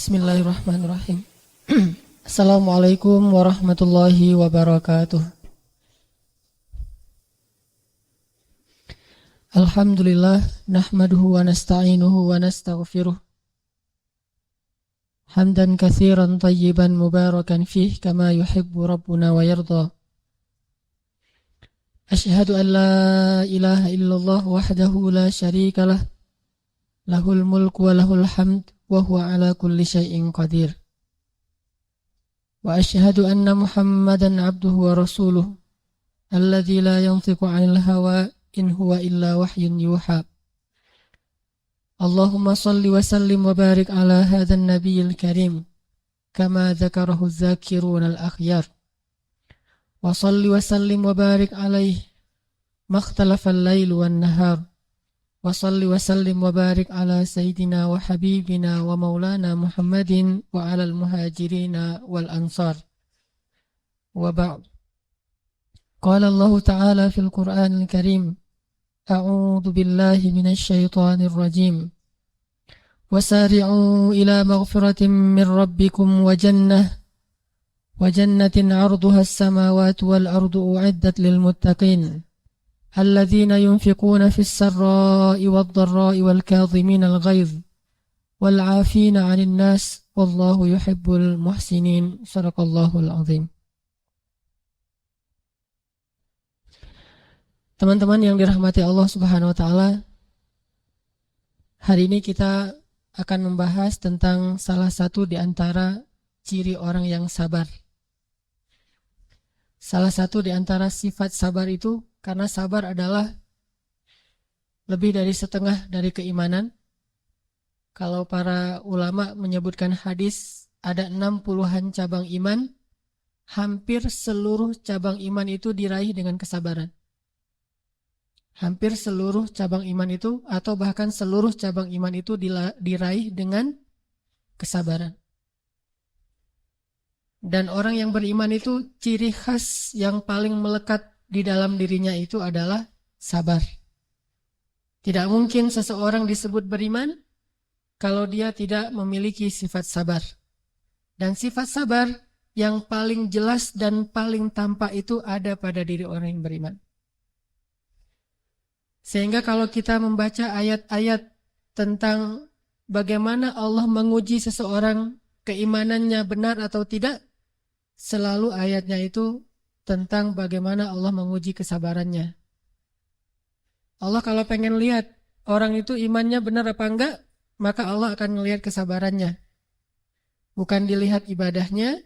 Bismillahirrahmanirrahim. Assalamualaikum warahmatullahi wabarakatuh. Alhamdulillah, nahmaduhu wa nasta'inuhu wa nastaghfiruh. Hamdan katsiran tayyiban mubarakan fih kama yuhibbu rabbuna wa yarda. Asyhadu an la ilaha illallah wahdahu la syarika lah. Lahul mulku wa lahul hamd wa huwa ala kulli syai'in qadir. Wa asyhadu anna Muhammadan abduhu wa rasuluh alladzi la yantiqu 'anil hawa in huwa illa wahyun yuha. Allahumma salli wa sallim wa barik ala hadzal nabiyil karim kama dzakarahu dzakirun al-akhyar. Wa salli wa sallim wa barik alaihi makhtalafa al-lail wan nahar. Wa salli wa sallim wa barik ala sayyidina wa habibina wa maulana Muhammadin wa ala al-muhajirina wal ansar. Wa ba'd. Qala Allah Ta'ala fil Qur'anil Karim. A'udzu billahi minasy syaithanir rajim. Wasari'u ila maghfiratin min rabbikum wa jannatin 'arduha as-samawati wal ardu u'iddat lil muttaqin. الذين ينفقون في السراء والضراء والكاظمين الغيظ والعافين عن الناس والله يحب المحسنين. صدق الله العظيم. Teman-teman yang dirahmati Allah Subhanahu wa taala, hari ini kita akan membahas tentang salah satu di antara ciri orang yang sabar. Salah satu di antara sifat sabar itu, karena sabar adalah lebih dari setengah dari keimanan. Kalau para ulama menyebutkan hadis ada 60-an cabang iman, hampir seluruh cabang iman itu diraih dengan kesabaran. Hampir seluruh cabang iman itu, atau bahkan seluruh cabang iman itu diraih dengan kesabaran. Dan orang yang beriman itu ciri khas yang paling melekat di dalam dirinya itu adalah sabar. Tidak mungkin seseorang disebut beriman kalau dia tidak memiliki sifat sabar. Dan sifat sabar yang paling jelas dan paling tampak itu ada pada diri orang yang beriman. Sehingga kalau kita membaca ayat-ayat tentang bagaimana Allah menguji seseorang keimanannya benar atau tidak, selalu ayatnya itu tentang bagaimana Allah menguji kesabarannya. Allah kalau pengen lihat orang itu imannya benar apa enggak, maka Allah akan melihat kesabarannya. Bukan dilihat ibadahnya,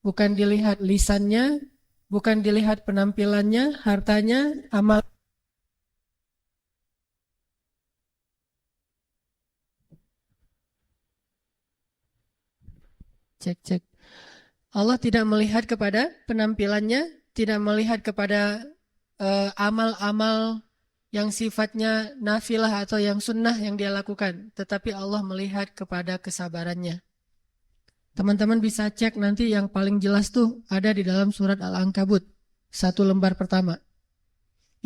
bukan dilihat lisannya, bukan dilihat penampilannya, hartanya, amal. Cek. Allah tidak melihat kepada penampilannya, tidak melihat kepada amal-amal yang sifatnya nafilah atau yang sunnah yang dia lakukan. Tetapi Allah melihat kepada kesabarannya. Teman-teman bisa cek nanti yang paling jelas tuh ada di dalam surat Al-Ankabut, 1 lembar pertama.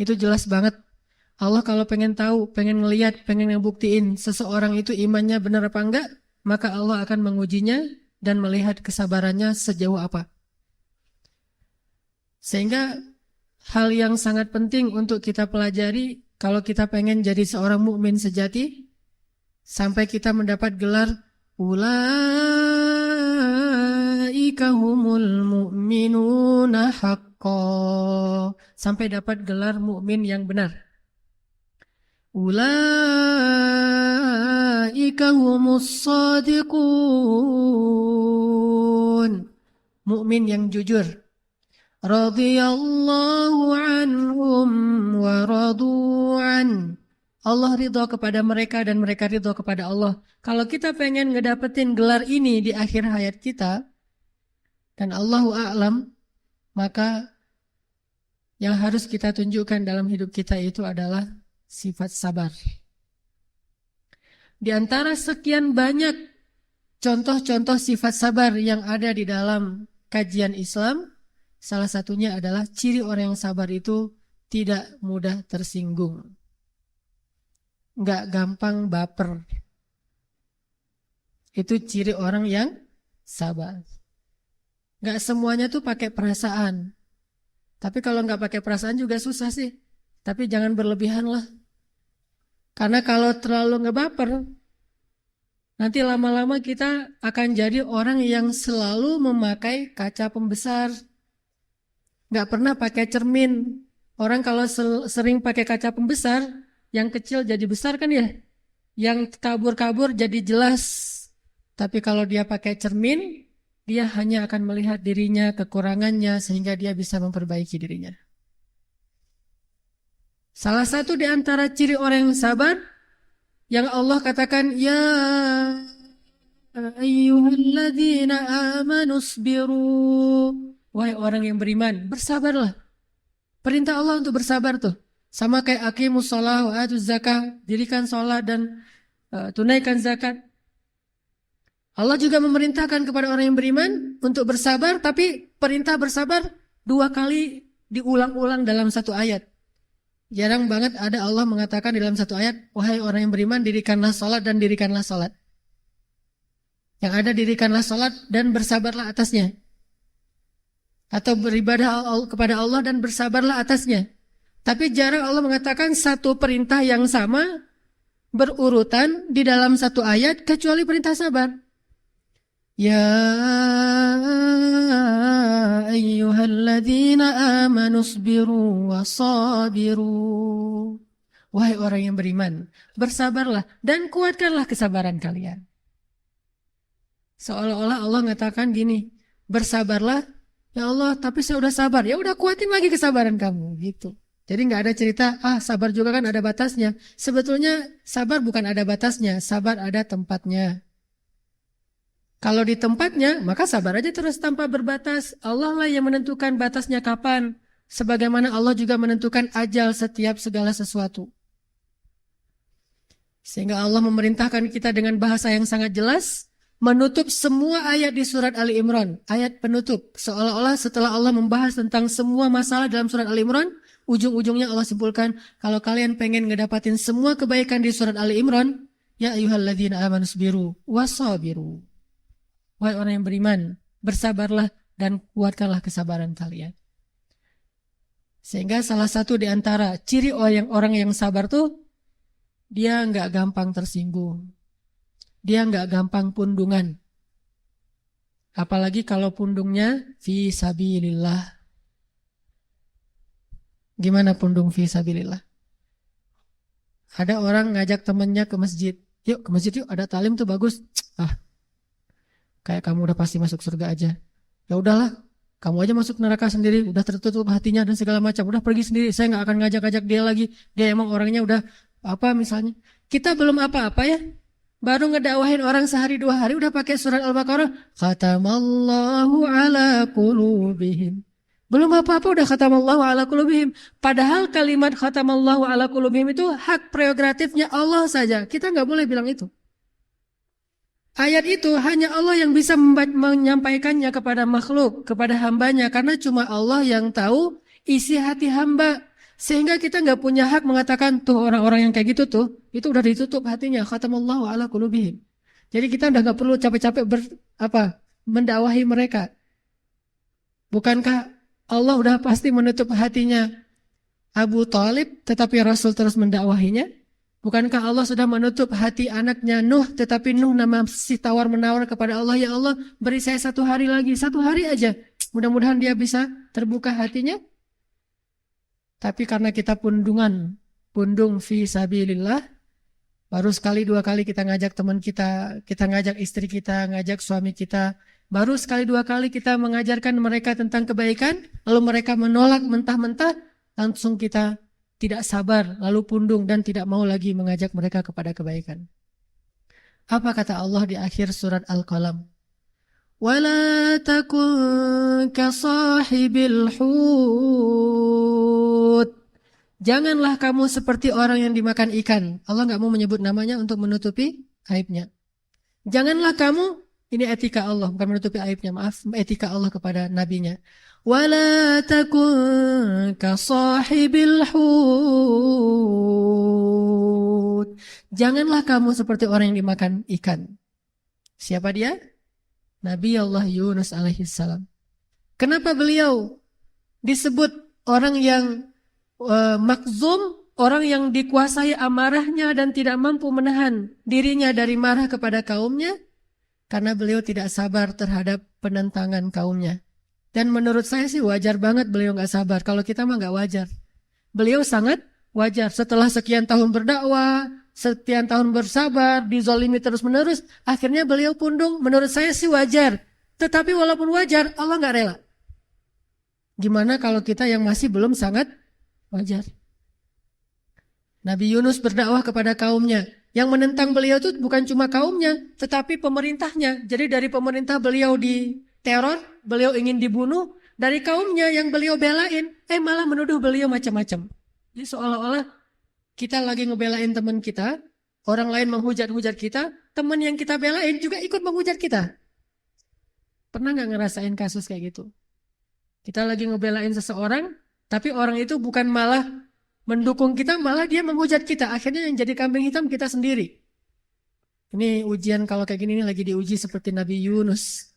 Itu jelas banget. Allah kalau pengen tahu, pengen ngelihat, pengen ngebuktiin seseorang itu imannya benar apa enggak, maka Allah akan mengujinya dan melihat kesabarannya sejauh apa. Sehingga hal yang sangat penting untuk kita pelajari kalau kita pengen jadi seorang mukmin sejati, sampai kita mendapat gelar ulaika humul mu'minuna haqqan, sampai dapat gelar mukmin yang benar. Ulaika humus shadiqun, mukmin yang jujur. Radhiyallahu anhum wa radu'an, Allah ridha kepada mereka dan mereka ridha kepada Allah. Kalau kita pengen ngedapetin gelar ini di akhir hayat kita, dan Allahu a'lam, maka yang harus kita tunjukkan dalam hidup kita itu adalah sifat sabar. Di antara sekian banyak contoh-contoh sifat sabar yang ada di dalam kajian Islam, salah satunya adalah ciri orang yang sabar itu tidak mudah tersinggung. nggak gampang baper. Itu ciri orang yang sabar. Gak semuanya tuh pakai perasaan. Tapi kalau gak pakai perasaan juga susah sih. Tapi jangan berlebihan lah. Karena kalau terlalu ngebaper, nanti lama-lama kita akan jadi orang yang selalu memakai kaca pembesar. Gak pernah pakai cermin. Orang kalau sering pakai kaca pembesar, yang kecil jadi besar kan ya? Yang kabur-kabur jadi jelas. Tapi kalau dia pakai cermin, dia hanya akan melihat dirinya, kekurangannya, sehingga dia bisa memperbaiki dirinya. Salah satu di antara ciri orang yang sabar, yang Allah katakan, ya ayyuhalladzina amanu sabiru. Wahai orang yang beriman, bersabarlah. Perintah Allah untuk bersabar tuh. Sama kayak aqimus shalah wa atuz zakah, dirikan sholat dan tunaikan zakat. Allah juga memerintahkan kepada orang yang beriman untuk bersabar, tapi perintah bersabar 2 kali diulang-ulang dalam satu ayat. Jarang banget ada Allah mengatakan di dalam satu ayat, wahai orang yang beriman, dirikanlah sholat dan dirikanlah sholat. Yang ada dirikanlah sholat dan bersabarlah atasnya. Atau beribadah kepada Allah dan bersabarlah atasnya. Tapi jarang Allah mengatakan satu perintah yang sama berurutan di dalam satu ayat kecuali perintah sabar. Ya ayyuhalladzina amanu sabiru wasabiru. Wahai orang yang beriman, bersabarlah dan kuatkanlah kesabaran kalian. Seolah-olah Allah mengatakan gini, bersabarlah, ya Allah, tapi saya udah sabar. Ya udah kuatin lagi kesabaran kamu, gitu. Jadi nggak ada cerita, sabar juga kan ada batasnya. Sebetulnya sabar bukan ada batasnya, sabar ada tempatnya. Kalau di tempatnya, maka sabar aja terus tanpa berbatas. Allah lah yang menentukan batasnya kapan. Sebagaimana Allah juga menentukan ajal setiap segala sesuatu. Sehingga Allah memerintahkan kita dengan bahasa yang sangat jelas, menutup semua ayat di surat Ali Imran. Ayat penutup. Seolah-olah setelah Allah membahas tentang semua masalah dalam surat Ali Imran, ujung-ujungnya Allah simpulkan, kalau kalian pengen ngedapatin semua kebaikan di surat Ali Imran, ya ayyuhalladzina amanu sabiru wasabiru. Wahai orang yang beriman, bersabarlah dan kuatkanlah kesabaran kalian. Sehingga salah satu di antara ciri orang yang sabar tuh, dia nggak gampang tersinggung. Dia nggak gampang pundungan. Apalagi kalau pundungnya fi sabilillah. Gimana pundung fi sabilillah? Ada orang ngajak temannya ke masjid. Yuk ke masjid yuk, ada talim tuh bagus. Kayak kamu udah pasti masuk surga aja. Ya udahlah, kamu aja masuk neraka sendiri, udah tertutup hatinya dan segala macam. Udah pergi sendiri, saya nggak akan ngajak-ngajak dia lagi. Dia emang orangnya udah apa misalnya. Kita belum apa-apa ya. Baru ngedakwahin orang sehari 2 hari udah pakai surat Al-Baqarah. Khatamallahu ala qulubihim. Belum apa-apa udah khatamallahu ala qulubihim. Padahal kalimat khatamallahu ala qulubihim itu hak prerogatifnya Allah saja. Kita nggak boleh bilang itu. Ayat itu hanya Allah yang bisa menyampaikannya kepada makhluk, kepada hambanya. Karena cuma Allah yang tahu isi hati hamba. Sehingga kita nggak punya hak mengatakan, tuh orang-orang yang kayak gitu tuh, itu udah ditutup hatinya. Khatamallahu ala qulubihim. Jadi kita udah nggak perlu capek-capek mendakwahi mereka. Bukankah Allah udah pasti menutup hatinya Abu Thalib, tetapi Rasul terus mendakwahinya? Bukankah Allah sudah menutup hati anaknya Nuh, tetapi Nuh masih tawar-menawar kepada Allah, ya Allah beri saya 1 hari lagi, 1 hari aja. Mudah-mudahan dia bisa terbuka hatinya. Tapi karena kita pundung fi sabilillah, baru sekali 2 kali kita ngajak teman kita ngajak istri kita, ngajak suami kita, baru sekali 2 kali kita mengajarkan mereka tentang kebaikan, lalu mereka menolak mentah-mentah, langsung kita tidak sabar, lalu pundung dan tidak mau lagi mengajak mereka kepada kebaikan. Apa kata Allah di akhir surat Al-Qalam? وَلَا تَكُنْ كَصَاحِبِ الْحُوتِ. Janganlah kamu seperti orang yang dimakan ikan. Allah nggak mau menyebut namanya untuk menutupi aibnya. Janganlah kamu, ini etika Allah, bukan menutupi aibnya, maaf, etika Allah kepada nabinya. وَلَا تَكُنْ كَصَاحِبِ الْحُوتِ. Janganlah kamu seperti orang yang dimakan ikan. Siapa dia? Nabi Allah Yunus alaihissalam. Kenapa beliau disebut orang yang makzum, orang yang dikuasai amarahnya dan tidak mampu menahan dirinya dari marah kepada kaumnya? Karena beliau tidak sabar terhadap penentangan kaumnya. Dan menurut saya sih wajar banget beliau nggak sabar. Kalau kita mah nggak wajar. Beliau sangat wajar. Setelah sekian tahun berdakwah, sekian tahun bersabar, dizolimi terus-menerus, akhirnya beliau pundung. Menurut saya sih wajar. Tetapi walaupun wajar, Allah nggak rela. Gimana kalau kita yang masih belum sangat wajar? Nabi Yunus berdakwah kepada kaumnya. Yang menentang beliau itu bukan cuma kaumnya, tetapi pemerintahnya. Jadi dari pemerintah beliau diteror, beliau ingin dibunuh. Dari kaumnya yang beliau belain, malah menuduh beliau macam-macam. Jadi seolah-olah kita lagi ngebelain teman kita, orang lain menghujat-hujat kita, teman yang kita belain juga ikut menghujat kita. Pernah nggak ngerasain kasus kayak gitu? Kita lagi ngebelain seseorang, tapi orang itu bukan malah mendukung kita, malah dia menghujat kita. Akhirnya yang jadi kambing hitam kita sendiri. Ini ujian kalau kayak gini ini lagi diuji seperti Nabi Yunus.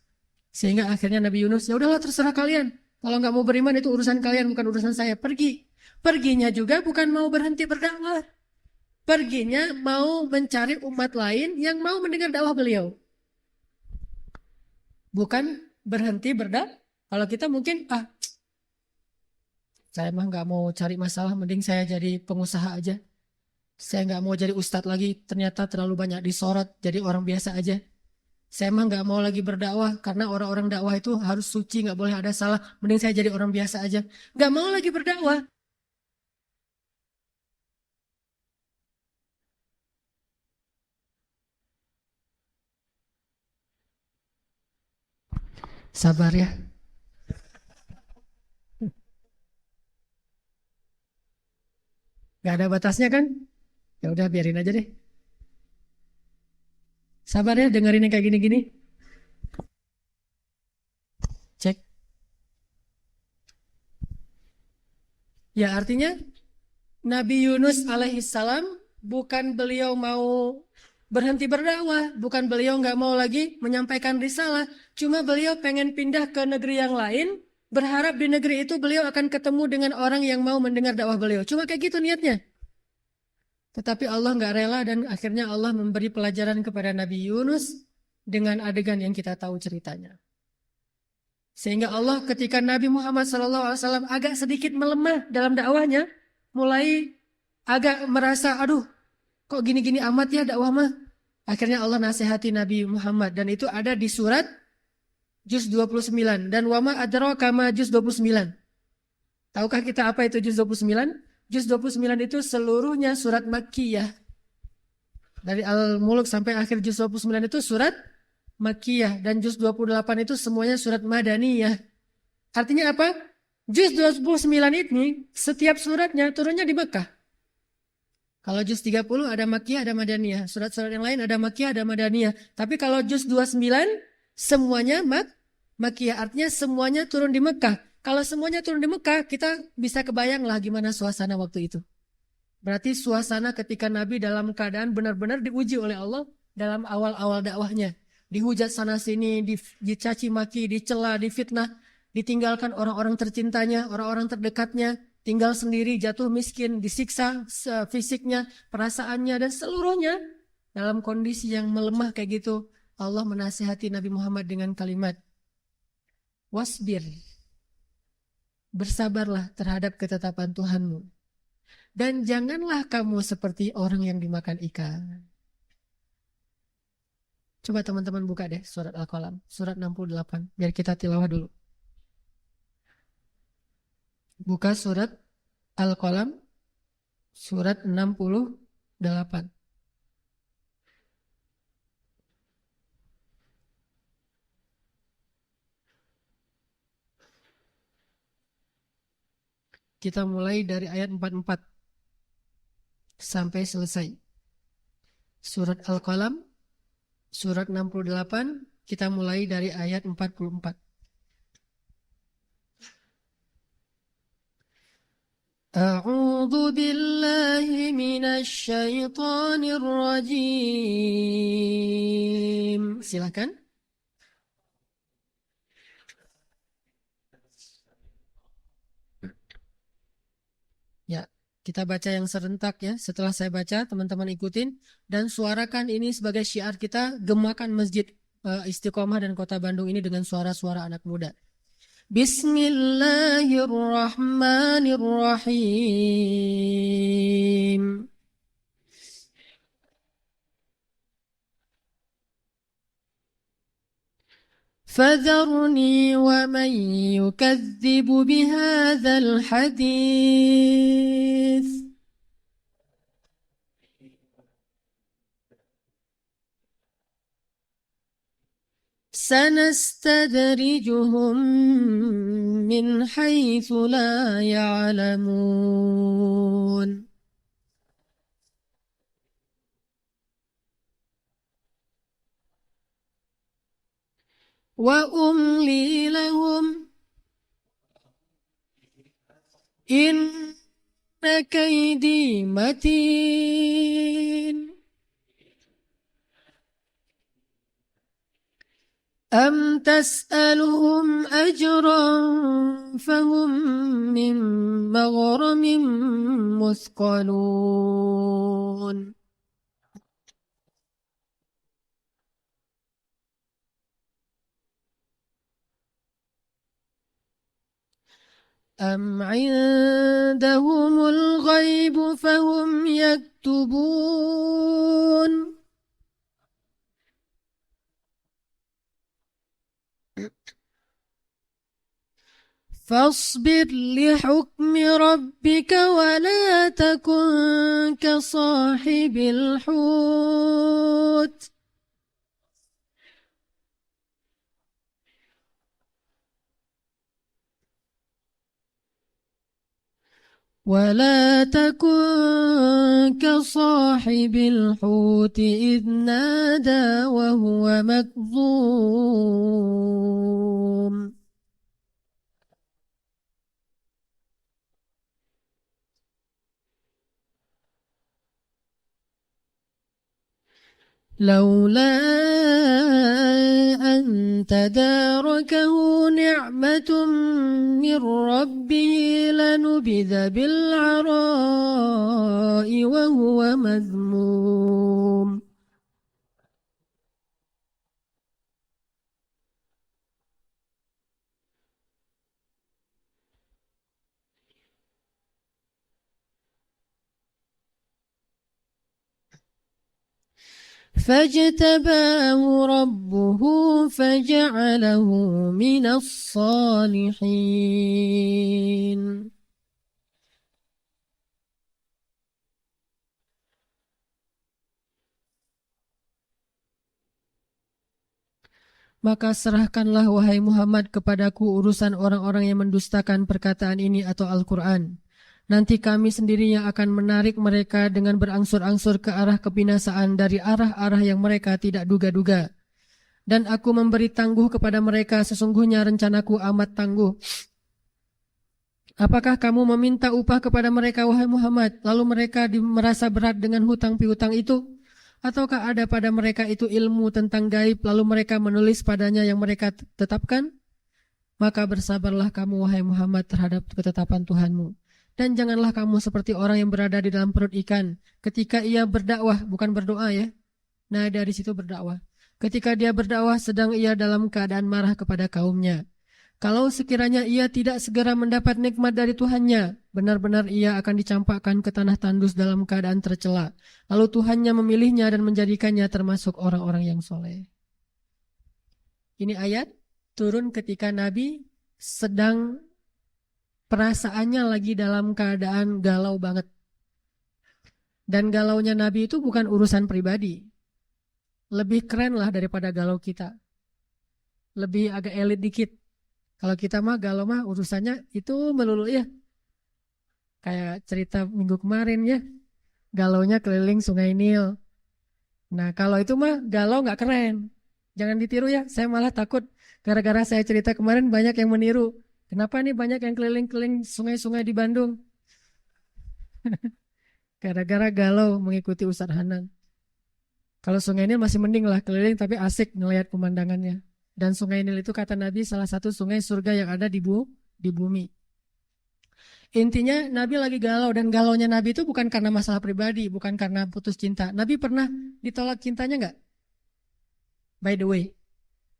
Sehingga akhirnya Nabi Yunus, ya udahlah terserah kalian. Kalau nggak mau beriman itu urusan kalian, bukan urusan saya. Pergi. Perginya juga bukan mau berhenti berdakwah. Perginya mau mencari umat lain yang mau mendengar dakwah beliau. Bukan berhenti berdakwah. Kalau kita mungkin, saya mah nggak mau cari masalah, mending saya jadi pengusaha aja. Saya nggak mau jadi ustadz lagi, ternyata terlalu banyak disorot, jadi orang biasa aja. Saya mah nggak mau lagi berdakwah, karena orang-orang dakwah itu harus suci, nggak boleh ada salah. Mending saya jadi orang biasa aja. Nggak mau lagi berdakwah. Sabar ya. Nggak ada batasnya kan? Ya udah biarin aja deh. Sabar ya, dengerin yang kayak gini-gini. Cek. Ya artinya Nabi Yunus alaihissalam bukan beliau mau berhenti berdakwah, bukan beliau nggak mau lagi menyampaikan risalah, cuma beliau pengen pindah ke negeri yang lain, berharap di negeri itu beliau akan ketemu dengan orang yang mau mendengar dakwah beliau. Cuma kayak gitu niatnya. Tetapi Allah nggak rela dan akhirnya Allah memberi pelajaran kepada Nabi Yunus dengan adegan yang kita tahu ceritanya. Sehingga Allah ketika Nabi Muhammad SAW agak sedikit melemah dalam dakwahnya, mulai agak merasa, aduh kok gini-gini amat ya dakwah mah. Akhirnya Allah nasihati Nabi Muhammad dan itu ada di surat juz 29 dan wama adraka ma juz 29. Tahukah kita apa itu juz 29? Juz 29 itu seluruhnya surat Makkiyah. Dari Al-Mulk sampai akhir juz 29 itu surat Makkiyah dan juz 28 itu semuanya surat Madaniyah. Artinya apa? Juz 29 ini setiap suratnya turunnya di Mekah. Kalau juz 30 ada Makkiyah, ada Madaniyah. Surat-surat yang lain ada Makkiyah, ada Madaniyah. Tapi kalau juz 29 semuanya Makkiyah. Artinya semuanya turun di Mekah. Kalau semuanya turun di Mekah, kita bisa kebayang lah gimana suasana waktu itu. Berarti suasana ketika Nabi dalam keadaan benar-benar diuji oleh Allah dalam awal-awal dakwahnya. Dihujat sana sini, dicaci maki, dicela, difitnah, ditinggalkan orang-orang tercintanya, orang-orang terdekatnya, tinggal sendiri, jatuh miskin, disiksa fisiknya, perasaannya, dan seluruhnya dalam kondisi yang melemah kayak gitu. Allah menasihati Nabi Muhammad dengan kalimat, wasbir, bersabarlah terhadap ketetapan Tuhanmu. Dan janganlah kamu seperti orang yang dimakan ikan. Coba teman-teman buka deh surat Al-Qalam, surat 68, biar kita tilawah dulu. Buka surat Al-Qalam, surat 68. Kita mulai dari ayat 44 sampai selesai. Surat Al-Qalam, surat 68, kita mulai dari ayat 44. A'udzu billahi minasy syaithanir rajim. Silakan. Ya, kita baca yang serentak ya. Setelah saya baca, teman-teman ikutin dan suarakan ini sebagai syiar kita, gemakan masjid Istiqomah dan Kota Bandung ini dengan suara-suara anak muda. Bismillahirrahmanirrahim. فذرني ومن يكذب بهذا الحديث سنستدرجهم من حيث لا يعلمون وأملي لهم إن كيدي متين أم تسألهم أجرا فهم من مغرم مثقلون أم عندهم الغيب فهم يكتبون فاصبر لحكم ربك ولا تكن كصاحب الحوت ولا تكن كصاحب الحوت إذ نادى وهو مكظوم لولا أن تداركه نعمة من ربه لنبذ بالعراء وهو مذموم فاجتباه ربه فجعله من الصالحين Maka serahkanlah wahai Muhammad kepadaku urusan orang-orang yang mendustakan perkataan ini atau Al-Quran. Nanti kami sendiri yang akan menarik mereka dengan berangsur-angsur ke arah kebinasaan dari arah-arah yang mereka tidak duga-duga. Dan aku memberi tangguh kepada mereka, sesungguhnya rencanaku amat tangguh. Apakah kamu meminta upah kepada mereka wahai Muhammad, lalu mereka merasa berat dengan hutang piutang itu? Ataukah ada pada mereka itu ilmu tentang gaib, lalu mereka menulis padanya yang mereka tetapkan? Maka bersabarlah kamu wahai Muhammad terhadap ketetapan Tuhanmu. Dan janganlah kamu seperti orang yang berada di dalam perut ikan ketika ia berdakwah, bukan berdoa ya. Nah, dari situ berdakwah. Ketika dia berdakwah sedang ia dalam keadaan marah kepada kaumnya. Kalau sekiranya ia tidak segera mendapat nikmat dari Tuhannya, benar-benar ia akan dicampakkan ke tanah tandus dalam keadaan tercela. Lalu Tuhannya memilihnya dan menjadikannya termasuk orang-orang yang soleh. Ini ayat turun ketika Nabi sedang perasaannya lagi dalam keadaan galau banget. Dan galaunya Nabi itu bukan urusan pribadi. Lebih keren lah daripada galau kita. Lebih agak elit dikit. Kalau kita mah galau mah urusannya itu melulu ya. Kayak cerita minggu kemarin ya. Galaunya keliling Sungai Nil. Nah kalau itu mah galau gak keren. Jangan ditiru ya. Saya malah takut gara-gara saya cerita kemarin banyak yang meniru. Kenapa nih banyak yang keliling-keliling sungai-sungai di Bandung? Gara-gara galau mengikuti Ustadz Hanan. Kalau Sungai Nil masih mending lah keliling tapi asik ngelihat pemandangannya. Dan Sungai Nil itu kata Nabi salah satu sungai surga yang ada di bumi. Intinya Nabi lagi galau dan galaunya Nabi itu bukan karena masalah pribadi, bukan karena putus cinta. Nabi pernah ditolak cintanya nggak? By the way,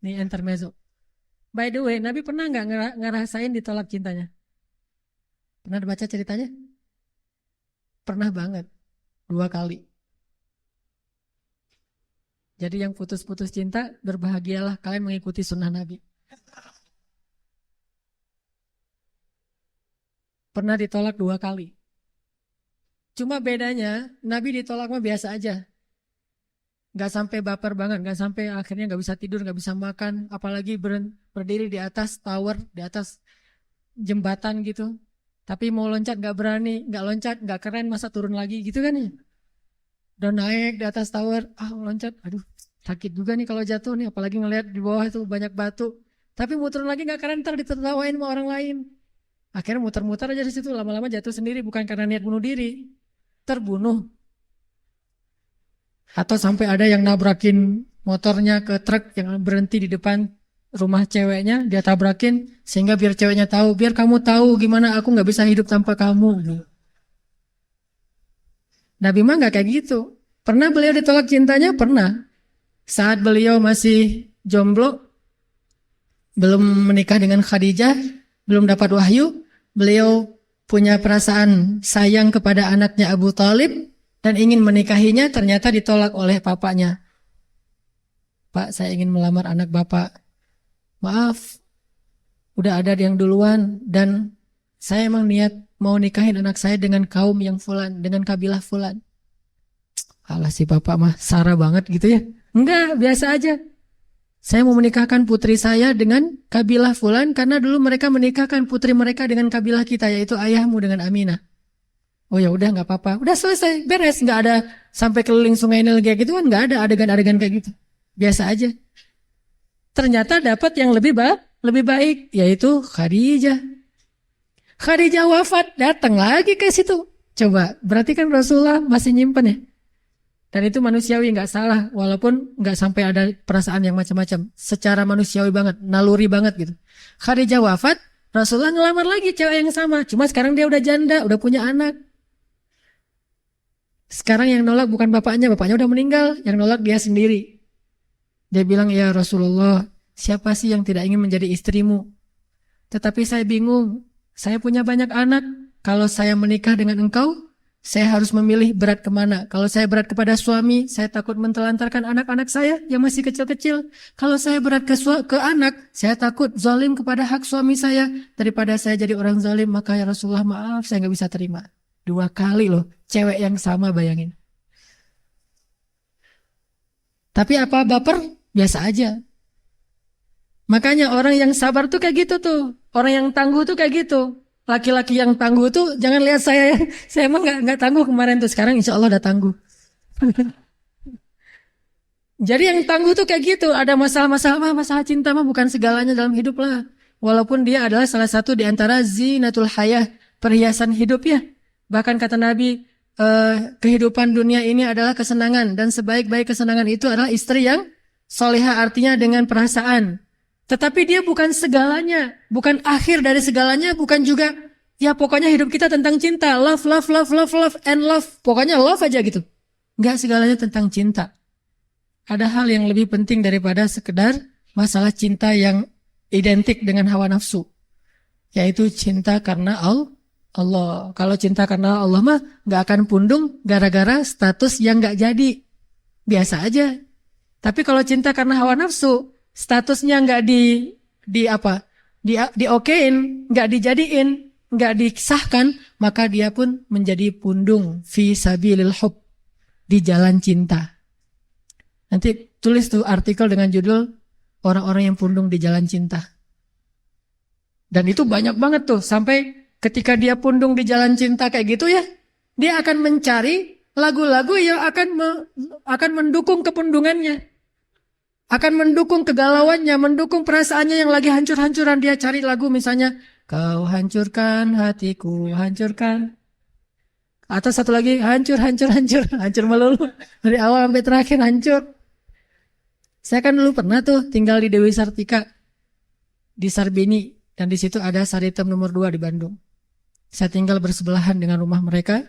ini intermezzo. By the way, Nabi pernah nggak ngerasain ditolak cintanya? Pernah baca ceritanya? Pernah banget, 2 kali. Jadi yang putus-putus cinta, berbahagialah kalian mengikuti sunnah Nabi. Pernah ditolak 2 kali. Cuma bedanya, Nabi ditolak mah biasa aja. Gak sampai baper banget, gak sampai akhirnya gak bisa tidur, gak bisa makan. Apalagi berdiri di atas tower, di atas jembatan gitu. Tapi mau loncat gak berani, gak loncat, gak keren, masa turun lagi gitu kan ya. Udah naik di atas tower, loncat, aduh sakit juga nih kalau jatuh nih. Apalagi ngeliat di bawah itu banyak batu. Tapi mau turun lagi gak keren, ntar ditertawain sama orang lain. Akhirnya muter-muter aja di situ, lama-lama jatuh sendiri, bukan karena niat bunuh diri, terbunuh. Atau sampai ada yang nabrakin motornya ke truk yang berhenti di depan rumah ceweknya, dia tabrakin sehingga biar ceweknya tahu, biar kamu tahu gimana aku nggak bisa hidup tanpa kamu. Nabi mah nggak kayak gitu. Pernah beliau ditolak cintanya? Pernah. Saat beliau masih jomblo, belum menikah dengan Khadijah, belum dapat wahyu, beliau punya perasaan sayang kepada anaknya Abu Talib dan ingin menikahinya, ternyata ditolak oleh papanya. Pak, saya ingin melamar anak bapak. Maaf, udah ada yang duluan dan saya emang niat mau nikahin anak saya dengan kaum yang fulan, dengan kabilah fulan. Alah si bapak mah sara banget gitu ya. Enggak, biasa aja. Saya mau menikahkan putri saya dengan kabilah fulan karena dulu mereka menikahkan putri mereka dengan kabilah kita, yaitu ayahmu dengan Aminah. Oh ya udah nggak apa-apa, udah selesai, beres, nggak ada sampai keliling Sungai Nil kayak gitu kan, nggak ada adegan-adegan kayak gitu, biasa aja. Ternyata dapat yang lebih baik, yaitu Khadijah. Khadijah wafat, datang lagi ke situ. Coba, berarti kan Rasulullah masih nyimpen ya. Dan itu manusiawi, nggak salah, walaupun nggak sampai ada perasaan yang macam-macam. Secara manusiawi banget, naluri banget gitu. Khadijah wafat, Rasulullah ngelamar lagi cewek yang sama. Cuma sekarang dia udah janda, udah punya anak. Sekarang yang nolak bukan bapaknya udah meninggal, yang nolak dia sendiri. Dia bilang, ya Rasulullah, siapa sih yang tidak ingin menjadi istrimu? Tetapi saya bingung, saya punya banyak anak. Kalau saya menikah dengan engkau, saya harus memilih berat kemana. Kalau saya berat kepada suami, saya takut mentelantarkan anak-anak saya yang masih kecil-kecil. Kalau saya berat ke anak, saya takut zalim kepada hak suami saya. Daripada saya jadi orang zalim, maka ya Rasulullah maaf, saya nggak bisa terima. 2 kali loh, cewek yang sama, bayangin. Tapi apa baper? Biasa aja. Makanya orang yang sabar tuh kayak gitu tuh. Orang yang tangguh tuh kayak gitu. Laki-laki yang tangguh tuh jangan lihat saya ya. Saya emang nggak tangguh kemarin tuh. Sekarang insya Allah udah tangguh. Jadi yang tangguh tuh kayak gitu. Ada masalah cinta mah bukan segalanya dalam hidup lah. Walaupun dia adalah salah satu di antara zinatul hayah, perhiasan hidup ya. Bahkan kata Nabi, kehidupan dunia ini adalah kesenangan. Dan sebaik-baik kesenangan itu adalah istri yang solehah, artinya dengan perasaan. Tetapi dia bukan segalanya, bukan akhir dari segalanya, bukan juga, ya pokoknya hidup kita tentang cinta, love, and love. Pokoknya love aja gitu. Enggak segalanya tentang cinta. Ada hal yang lebih penting daripada sekedar masalah cinta yang identik dengan hawa nafsu. Yaitu cinta karena Allah. Kalau cinta karena Allah mah enggak akan pundung gara-gara status yang enggak jadi. Biasa aja. Tapi kalau cinta karena hawa nafsu, statusnya nggak diokein, nggak dijadiin, nggak disahkan, maka dia pun menjadi pundung fi sabilil hub, di jalan cinta. Nanti tulis tuh artikel dengan judul orang-orang yang pundung di jalan cinta. Dan itu banyak banget tuh, sampai ketika dia pundung di jalan cinta kayak gitu ya, dia akan mencari lagu-lagu yang akan mendukung kepundungannya. Akan mendukung kegalauannya, mendukung perasaannya yang lagi hancur-hancuran. Dia cari lagu misalnya, kau hancurkan hatiku, hancurkan. Atau satu lagi hancur, hancur, hancur, hancur melulu. Dari awal sampai terakhir hancur. Saya kan dulu pernah tuh tinggal di Dewi Sartika, di Sarbini. Dan di situ ada Saritem nomor 2 di Bandung. Saya tinggal bersebelahan dengan rumah mereka.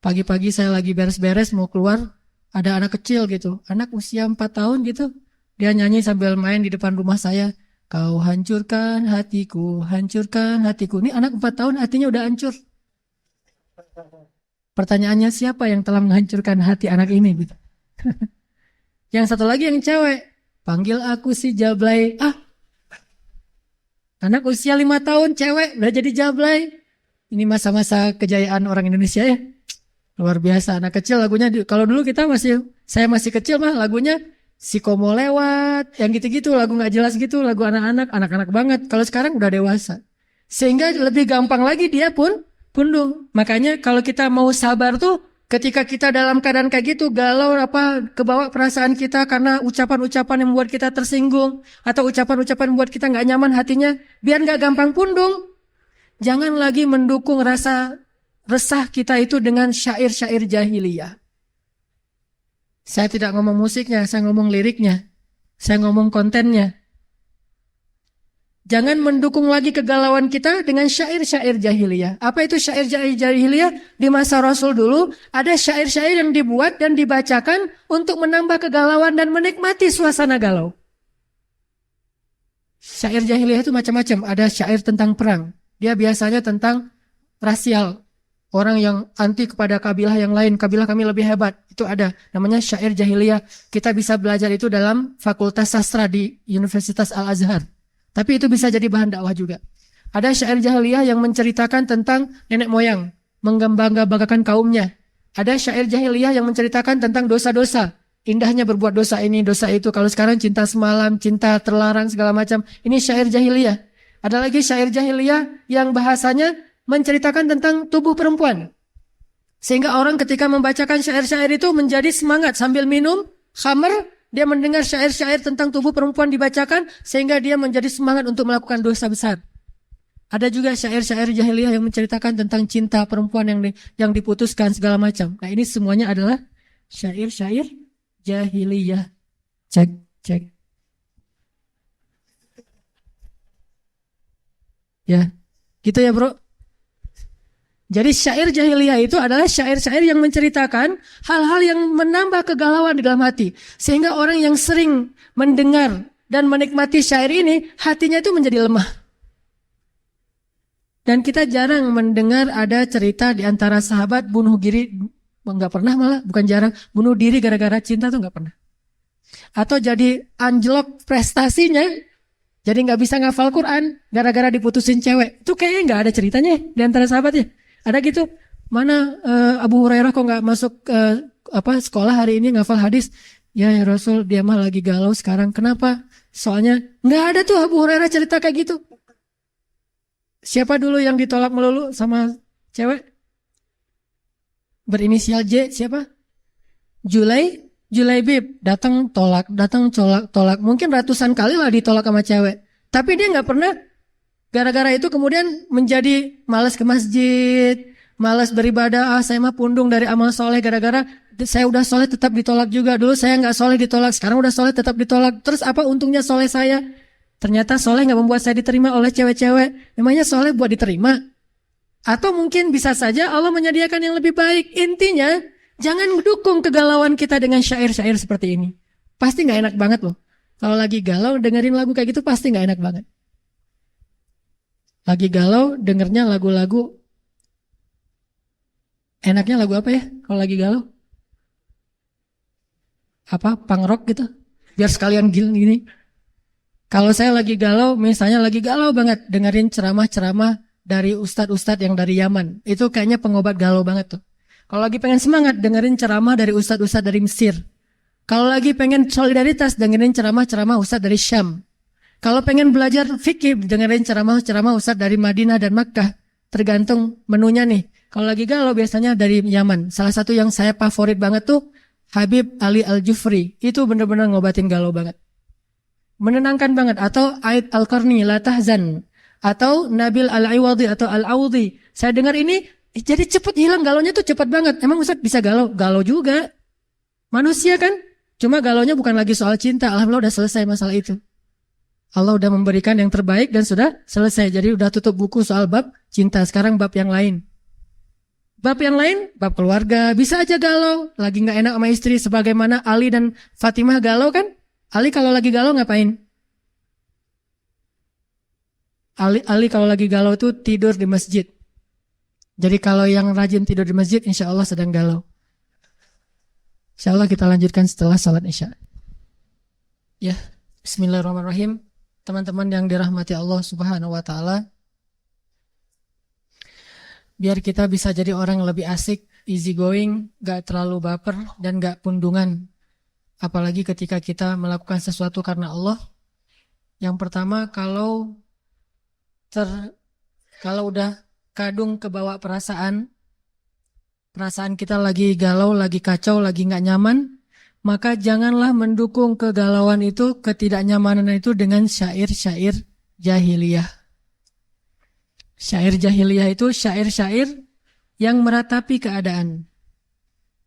Pagi-pagi saya lagi beres-beres mau keluar, ada anak kecil gitu. Anak usia 4 tahun gitu. Dia nyanyi sambil main di depan rumah saya. Kau hancurkan hatiku, hancurkan hatiku. Ini anak 4 tahun hatinya udah hancur. Pertanyaannya siapa yang telah menghancurkan hati anak ini gitu. Yang satu lagi yang cewek. Panggil aku si Jablay. Anak usia 5 tahun cewek udah jadi Jablay. Ini masa-masa kejayaan orang Indonesia ya. Luar biasa anak kecil lagunya. Kalau dulu saya masih kecil mah lagunya Si Komo lewat. Yang gitu-gitu lagu gak jelas gitu. Lagu anak-anak banget. Kalau sekarang udah dewasa. Sehingga lebih gampang lagi dia pun pundung. Makanya kalau kita mau sabar tuh ketika kita dalam keadaan kayak gitu, galau kebawa perasaan kita karena ucapan-ucapan yang membuat kita tersinggung atau ucapan-ucapan yang membuat kita nggak nyaman hatinya, biar nggak gampang pundung. Jangan lagi mendukung rasa resah kita itu dengan syair-syair jahiliyah. Saya tidak ngomong musiknya, saya ngomong liriknya, saya ngomong kontennya. Jangan mendukung lagi kegalauan kita dengan syair-syair jahiliyah. Apa itu syair-syair jahiliyah? Di masa Rasul dulu, ada syair-syair yang dibuat dan dibacakan untuk menambah kegalauan dan menikmati suasana galau. Syair jahiliyah itu macam-macam. Ada syair tentang perang. Dia biasanya tentang rasial. Orang yang anti kepada kabilah yang lain. Kabilah kami lebih hebat. Itu ada. Namanya syair jahiliyah. Kita bisa belajar itu dalam Fakultas Sastra di Universitas Al-Azhar. Tapi itu bisa jadi bahan dakwah juga. Ada syair jahiliyah yang menceritakan tentang nenek moyang, menggembanggakan kaumnya. Ada syair jahiliyah yang menceritakan tentang dosa-dosa, indahnya berbuat dosa ini, dosa itu. Kalau sekarang cinta semalam, cinta terlarang segala macam. Ini syair jahiliyah. Ada lagi syair jahiliyah yang bahasanya menceritakan tentang tubuh perempuan. Sehingga orang ketika membacakan syair-syair itu menjadi semangat sambil minum khamr. Dia mendengar syair-syair tentang tubuh perempuan dibacakan sehingga dia menjadi semangat untuk melakukan dosa besar. Ada juga syair-syair jahiliyah yang menceritakan tentang cinta perempuan yang diputuskan segala macam. Nah, ini semuanya adalah syair-syair jahiliyah. Cek. Ya, gitu ya, Bro. Jadi syair jahiliyah itu adalah syair-syair yang menceritakan hal-hal yang menambah kegalauan di dalam hati. Sehingga orang yang sering mendengar dan menikmati syair ini, hatinya itu menjadi lemah. Dan kita jarang mendengar ada cerita di antara sahabat bunuh diri, enggak pernah malah, bukan jarang, bunuh diri gara-gara cinta tuh enggak pernah. Atau jadi anjlok prestasinya, jadi enggak bisa ngafal Quran gara-gara diputusin cewek. Itu kayaknya enggak ada ceritanya di antara sahabatnya. Ada gitu, mana Abu Hurairah kok nggak masuk sekolah hari ini ngafal hadis? Ya Rasul, dia mah lagi galau sekarang. Kenapa? Soalnya nggak ada tuh Abu Hurairah cerita kayak gitu. Siapa dulu yang ditolak melulu sama cewek? Berinisial J, siapa? Julaibib. Datang tolak. Mungkin ratusan kali lah ditolak sama cewek. Tapi dia nggak pernah. Gara-gara itu kemudian menjadi malas ke masjid, malas beribadah. Saya mah pundung dari amal soleh gara-gara saya udah soleh tetap ditolak juga. Dulu saya nggak soleh ditolak, sekarang udah soleh tetap ditolak. Terus apa untungnya soleh saya? Ternyata soleh nggak membuat saya diterima oleh cewek-cewek. Memangnya soleh buat diterima? Atau mungkin bisa saja Allah menyediakan yang lebih baik. Intinya jangan mendukung kegalauan kita dengan syair-syair seperti ini. Pasti nggak enak banget loh. Kalau lagi galau dengerin lagu kayak gitu pasti nggak enak banget. Lagi galau, dengernya lagu-lagu. Enaknya lagu apa ya kalau lagi galau? Punk rock gitu. Biar sekalian gini. Kalau saya lagi galau, misalnya lagi galau banget, dengerin ceramah-ceramah dari ustadz-ustadz yang dari Yaman. Itu kayaknya pengobat galau banget tuh. Kalau lagi pengen semangat, dengerin ceramah dari ustadz-ustadz dari Mesir. Kalau lagi pengen solidaritas, dengerin ceramah-ceramah ustadz dari Syam. Kalau pengen belajar fikih, dengerin ceramah-ceramah ustadz dari Madinah dan Makkah. Tergantung menunya nih. Kalau lagi galau biasanya dari Yaman. Salah satu yang saya favorit banget tuh Habib Ali Al-Jufri. Itu bener-bener ngobatin galau banget. Menenangkan banget. Atau Aid Al-Qarni, La Tahzan. Atau Nabil Al-Iwadi atau Al-Awdi. Saya dengar ini Jadi cepet hilang, galaunya tuh cepet banget. Emang Ustaz bisa galau? Galau juga. Manusia kan? Cuma galaunya bukan lagi soal cinta. Alhamdulillah udah selesai masalah itu. Allah udah memberikan yang terbaik dan sudah selesai. Jadi udah tutup buku soal bab cinta. Sekarang bab yang lain. Bab yang lain, bab keluarga. Bisa aja galau. Lagi gak enak sama istri. Sebagaimana Ali dan Fatimah galau kan? Ali kalau lagi galau ngapain? Ali kalau lagi galau tuh tidur di masjid. Jadi kalau yang rajin tidur di masjid, insya Allah sedang galau. Insya Allah kita lanjutkan setelah salat isya. Ya, bismillahirrahmanirrahim. Teman-teman yang dirahmati Allah Subhanahu wa Ta'ala, biar kita bisa jadi orang yang lebih asik, easy going, gak terlalu baper dan gak pundungan. Apalagi ketika kita melakukan sesuatu karena Allah. Yang pertama, kalau udah kadung kebawa perasaan kita lagi galau, lagi kacau, lagi gak nyaman, maka janganlah mendukung kegalauan itu, ketidaknyamanan itu dengan syair-syair jahiliyah. Syair jahiliyah itu syair-syair yang meratapi keadaan.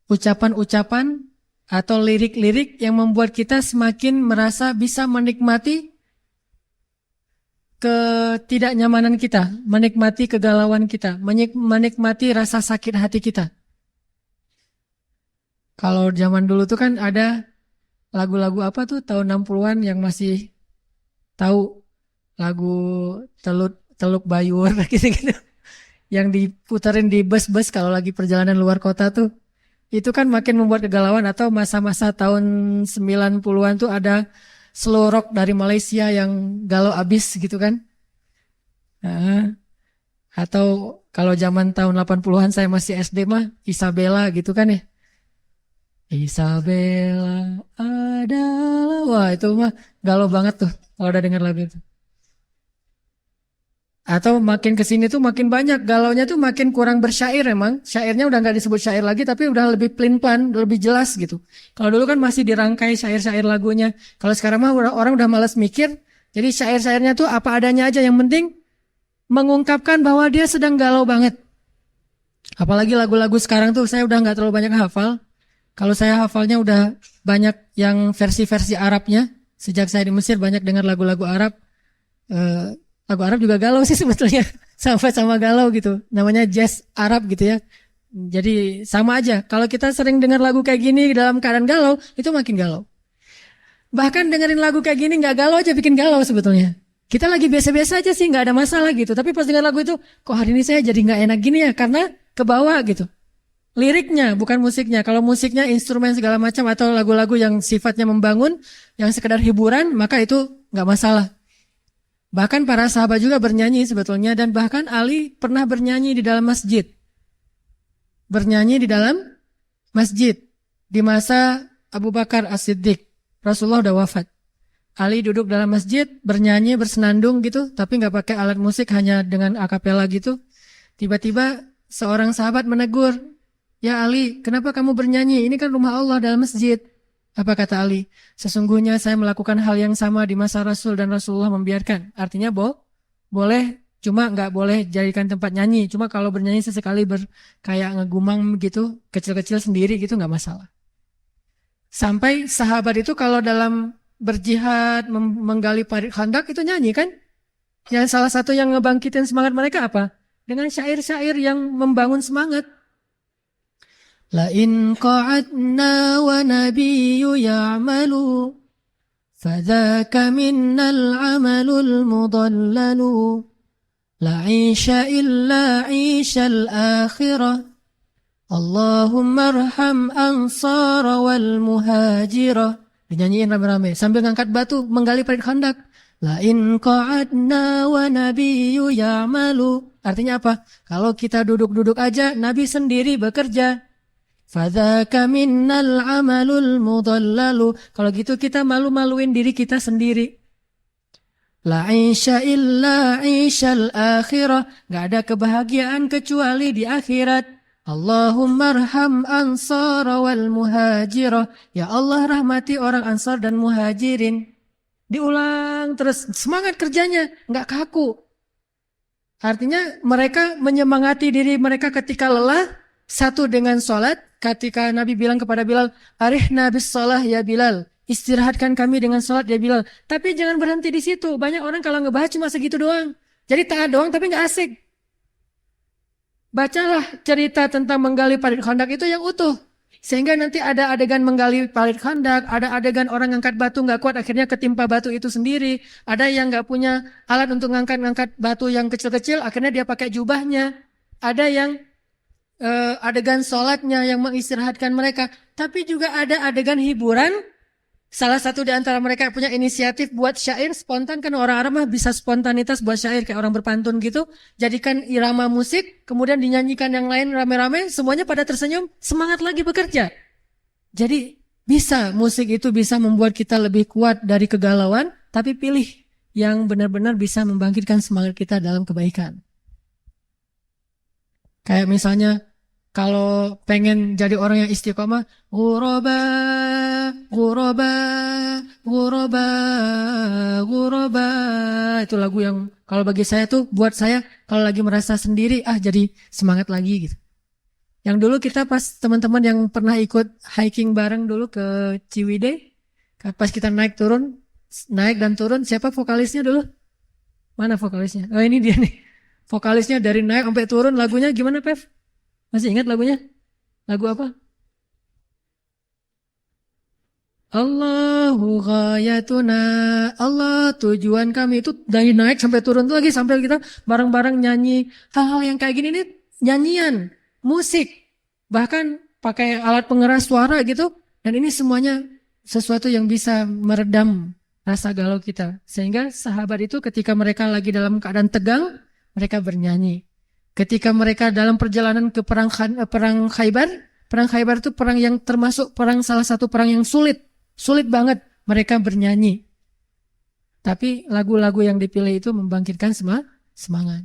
Ucapan-ucapan atau lirik-lirik yang membuat kita semakin merasa bisa menikmati ketidaknyamanan kita, menikmati kegalauan kita, menikmati rasa sakit hati kita. Kalau zaman dulu tuh kan ada lagu-lagu apa tuh tahun 60-an yang masih tahu lagu Teluk Bayur gitu-gitu. Yang diputerin di bus-bus kalau lagi perjalanan luar kota tuh. Itu kan makin membuat kegalauan. Atau masa-masa tahun 90-an tuh ada slow rock dari Malaysia yang galau abis gitu kan. Nah, atau kalau zaman tahun 80-an saya masih SD mah Isabella gitu kan ya. Isabella adalah, wah itu mah galau banget tuh kalau udah dengar lagu itu. Atau makin kesini tuh makin banyak galaunya tuh makin kurang bersyair emang. Syairnya udah nggak disebut syair lagi tapi udah lebih plan-plan, lebih jelas gitu. Kalau dulu kan masih dirangkai syair-syair lagunya. Kalau sekarang mah orang udah malas mikir. Jadi syair-syairnya tuh apa adanya aja, yang penting mengungkapkan bahwa dia sedang galau banget. Apalagi lagu-lagu sekarang tuh saya udah nggak terlalu banyak hafal. Kalau saya hafalnya udah banyak yang versi-versi Arabnya. Sejak saya di Mesir banyak dengar lagu-lagu Arab. Lagu Arab juga galau sih sebetulnya. Sama-sama galau gitu. Namanya jazz Arab gitu ya. Jadi sama aja. Kalau kita sering dengar lagu kayak gini dalam keadaan galau, itu makin galau. Bahkan dengerin lagu kayak gini gak galau aja bikin galau sebetulnya. Kita lagi biasa-biasa aja sih, gak ada masalah gitu. Tapi pas dengar lagu itu, kok hari ini saya jadi gak enak gini ya. Karena kebawa gitu. Liriknya, bukan musiknya. Kalau musiknya, instrumen segala macam atau lagu-lagu yang sifatnya membangun, yang sekedar hiburan, maka itu gak masalah. Bahkan para sahabat juga bernyanyi sebetulnya, dan bahkan Ali pernah bernyanyi di dalam masjid. Bernyanyi di dalam masjid. Di masa Abu Bakar As-Siddiq. Rasulullah udah wafat. Ali duduk dalam masjid, bernyanyi, bersenandung gitu, tapi gak pakai alat musik, hanya dengan akapela gitu. Tiba-tiba seorang sahabat menegur, "Ya Ali, kenapa kamu bernyanyi? Ini kan rumah Allah dalam masjid." Apa kata Ali? "Sesungguhnya saya melakukan hal yang sama di masa Rasul dan Rasulullah membiarkan." Artinya boleh, cuma nggak boleh jadikan tempat nyanyi. Cuma kalau bernyanyi sesekali kayak ngegumang gitu, kecil-kecil sendiri gitu nggak masalah. Sampai sahabat itu kalau dalam berjihad, menggali parit khandak itu nyanyi kan? Yang salah satu yang ngebangkitin semangat mereka apa? Dengan syair-syair yang membangun semangat. La in qa'adna wa nabiyyu ya'malu fadzaka minnal 'amalul mudallalu la 'isha illa 'ishal akhirah Allahumma arham ansar wal muhajirah. Dinyanyiin rame-rame sambil ngangkat batu menggali parit khandak. La in qa'adna wa nabiyyu ya'malu. Artinya apa? Kalau kita duduk-duduk aja, Nabi sendiri bekerja. Fadzaka minnal amalul mudallalu. Kalau gitu kita malu-maluin diri kita sendiri. La isya illa isyal akhirah. Gak ada kebahagiaan kecuali di akhirat. Allahumma arham ansar wal muhajirah. Ya Allah rahmati orang ansar dan muhajirin. Diulang terus, semangat kerjanya, gak kaku. Artinya mereka menyemangati diri mereka ketika lelah, satu dengan sholat. Ketika Nabi bilang kepada Bilal, arihna bis sholah ya Bilal, istirahatkan kami dengan sholat ya Bilal. Tapi jangan berhenti di situ. Banyak orang kalau ngebahas cuma segitu doang. Jadi taat doang tapi nggak asik. Bacalah cerita tentang menggali parit khandak itu yang utuh. Sehingga nanti ada adegan menggali parit khandak, ada adegan orang ngangkat batu nggak kuat akhirnya ketimpa batu itu sendiri. Ada yang nggak punya alat untuk ngangkat batu yang kecil-kecil akhirnya dia pakai jubahnya. Ada yang adegan sholatnya yang mengistirahatkan mereka. Tapi juga ada adegan hiburan. Salah satu di antara mereka punya inisiatif buat syair spontan, kan orang Arab mah bisa spontanitas buat syair kayak orang berpantun gitu. Jadikan irama musik, kemudian dinyanyikan yang lain rame-rame, semuanya pada tersenyum, semangat lagi bekerja. Jadi bisa, musik itu bisa membuat kita lebih kuat dari kegalauan, tapi pilih yang benar-benar bisa membangkitkan semangat kita dalam kebaikan. Kayak misalnya, kalau pengen jadi orang yang istiqomah, ghuraba, ghuraba, ghuraba, ghuraba. Itu lagu yang kalau bagi saya tuh, buat saya kalau lagi merasa sendiri, jadi semangat lagi gitu. Yang dulu kita pas teman-teman yang pernah ikut hiking bareng dulu ke Ciwidey, pas kita naik dan turun, siapa vokalisnya dulu? Mana vokalisnya? Oh ini dia nih. Vokalisnya dari naik sampai turun, lagunya gimana Pev? Masih ingat lagunya? Lagu apa? Allahu ghayatuna, Allah tujuan kami. Itu dari naik sampai turun itu lagi sampai kita bareng-bareng nyanyi. Hal-hal yang kayak gini nih nyanyian, musik, bahkan pakai alat pengeras suara gitu. Dan ini semuanya sesuatu yang bisa meredam rasa galau kita. Sehingga sahabat itu ketika mereka lagi dalam keadaan tegang, mereka bernyanyi. Ketika mereka dalam perjalanan ke perang Khaybar itu perang yang termasuk salah satu perang yang sulit banget, mereka bernyanyi. Tapi lagu-lagu yang dipilih itu membangkitkan semangat.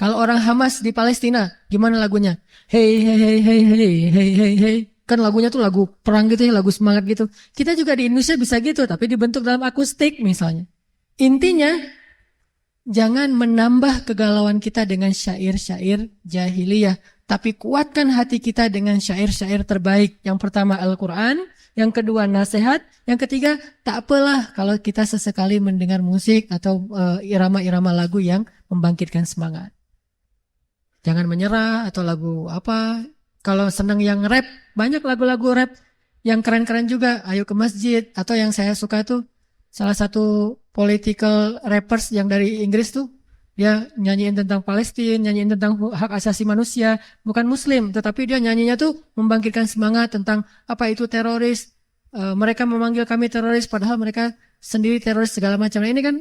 Kalau orang Hamas di Palestina, gimana lagunya? Hey hey hey hey hey hey hey hey. Kan lagunya tuh lagu perang gitu ya, lagu semangat gitu. Kita juga di Indonesia bisa gitu, tapi dibentuk dalam akustik misalnya. Intinya jangan menambah kegalauan kita dengan syair-syair jahiliyah. Tapi kuatkan hati kita dengan syair-syair terbaik. Yang pertama Al-Quran. Yang kedua nasihat. Yang ketiga tak apalah kalau kita sesekali mendengar musik atau irama-irama lagu yang membangkitkan semangat. Jangan menyerah atau lagu apa. Kalau senang yang rap, banyak lagu-lagu rap yang keren-keren juga. Ayo ke masjid. Atau yang saya suka tuh salah satu political rappers yang dari Inggris tuh, dia nyanyiin tentang Palestina, nyanyiin tentang hak asasi manusia, bukan muslim, tetapi dia nyanyinya tuh membangkitkan semangat tentang apa itu teroris, mereka memanggil kami teroris, padahal mereka sendiri teroris segala macam. Nah, ini kan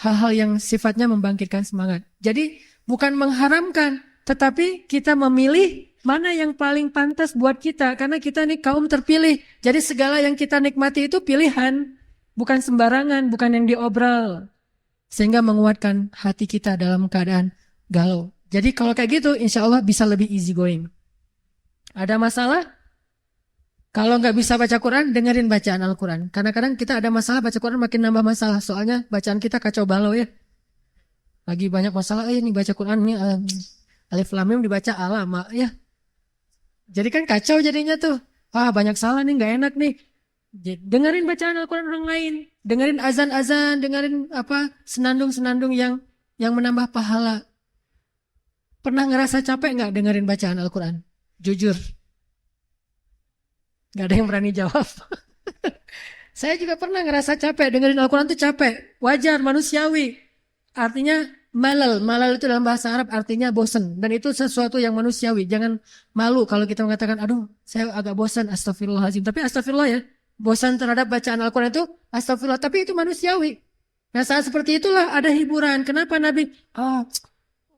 hal-hal yang sifatnya membangkitkan semangat. Jadi bukan mengharamkan, tetapi kita memilih mana yang paling pantas buat kita, karena kita nih kaum terpilih. Jadi segala yang kita nikmati itu pilihan. Bukan sembarangan, bukan yang diobral. Sehingga menguatkan hati kita dalam keadaan galau. Jadi kalau kayak gitu, insya Allah bisa lebih easy going. Ada masalah? Kalau nggak bisa baca Quran, dengerin bacaan Al-Quran. Kadang-kadang kita ada masalah, baca Quran makin nambah masalah. Soalnya bacaan kita kacau balau ya. Lagi banyak masalah, ini baca Quran, nih alif lam mim dibaca alama ya. Jadi kan kacau jadinya tuh. Banyak salah nih, nggak enak nih. Dengerin bacaan Al-Quran orang lain, dengerin azan-azan, dengerin senandung-senandung yang menambah pahala. Pernah ngerasa capek nggak dengerin bacaan Al-Quran? Jujur, nggak ada yang berani jawab. Saya juga pernah ngerasa capek dengerin Al-Quran tuh capek, wajar, manusiawi. Artinya malal itu dalam bahasa Arab artinya bosan, dan itu sesuatu yang manusiawi. Jangan malu kalau kita mengatakan, aduh, saya agak bosan, astagfirullahaladzim. Tapi astagfirullah ya. Bosan terhadap bacaan Al-Quran itu astagfirullah, tapi itu manusiawi. Nah saat seperti itulah ada hiburan. Kenapa Nabi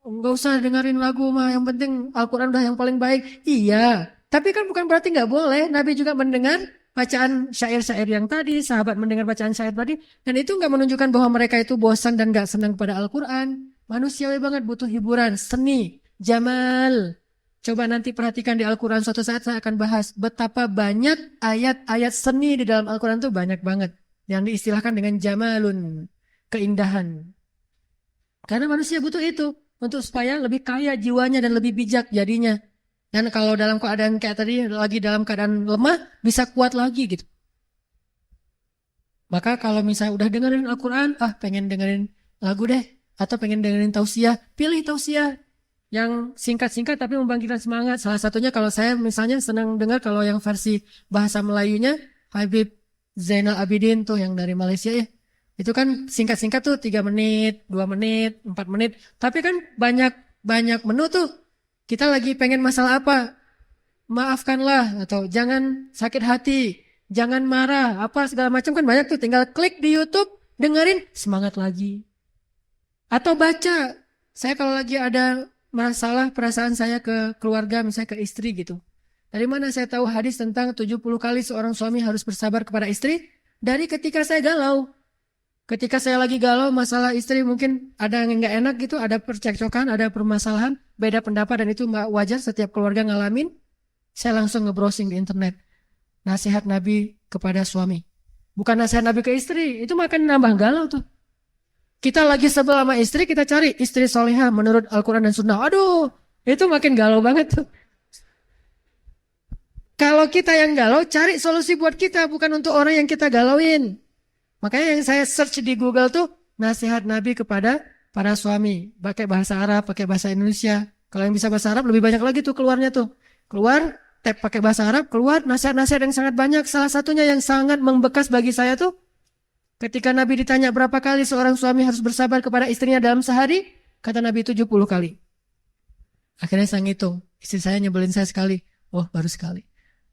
nggak usah dengerin lagu mah, yang penting Al-Quran udah yang paling baik. Iya, tapi kan bukan berarti nggak boleh. Nabi juga mendengar bacaan syair-syair yang tadi, sahabat mendengar bacaan syair tadi, dan itu nggak menunjukkan bahwa mereka itu bosan dan nggak senang pada Al-Quran. Manusiawi banget, butuh hiburan, seni, jamal. Coba nanti perhatikan di Al-Quran, suatu saat saya akan bahas betapa banyak ayat-ayat seni di dalam Al-Quran itu banyak banget. Yang diistilahkan dengan jamalun, keindahan. Karena manusia butuh itu untuk supaya lebih kaya jiwanya dan lebih bijak jadinya. Dan kalau dalam keadaan kayak tadi lagi dalam keadaan lemah bisa kuat lagi gitu. Maka kalau misalnya udah dengerin Al-Quran, pengen dengerin lagu deh, atau pengen dengerin tausiah, pilih tausiah yang singkat-singkat tapi membangkitkan semangat. Salah satunya kalau saya misalnya senang dengar kalau yang versi bahasa Melayunya, Habib Zainal Abidin tuh yang dari Malaysia ya. Itu kan singkat-singkat tuh 3 menit, 2 menit, 4 menit. Tapi kan banyak menu tuh. Kita lagi pengen masalah apa? Maafkanlah, atau jangan sakit hati, jangan marah, apa segala macam kan banyak tuh. Tinggal klik di YouTube, dengerin, semangat lagi. Atau baca. Saya kalau lagi ada masalah perasaan saya ke keluarga, misalnya ke istri gitu. Dari mana saya tahu hadis tentang 70 kali seorang suami harus bersabar kepada istri? Dari ketika saya galau. Ketika saya lagi galau masalah istri mungkin ada yang nggak enak gitu, ada percekcokan, ada permasalahan, beda pendapat dan itu wajar setiap keluarga ngalamin. Saya langsung nge-browsing di internet. Nasihat Nabi kepada suami. Bukan nasihat Nabi ke istri. Itu makan nambah galau tuh. Kita lagi sebel sama istri, kita cari istri solehah menurut Al-Quran dan Sunnah. Aduh, itu makin galau banget tuh. Kalau kita yang galau, cari solusi buat kita. Bukan untuk orang yang kita galauin. Makanya yang saya search di Google tuh, nasihat Nabi kepada para suami. Pakai bahasa Arab, pakai bahasa Indonesia. Kalau yang bisa bahasa Arab, lebih banyak lagi tuh keluarnya tuh. Keluar, tab pakai bahasa Arab, keluar nasihat-nasihat yang sangat banyak. Salah satunya yang sangat membekas bagi saya tuh, ketika Nabi ditanya berapa kali seorang suami harus bersabar kepada istrinya dalam sehari, kata Nabi 70 kali. Akhirnya saya ngitung, istri saya nyebelin saya sekali. Oh, baru sekali.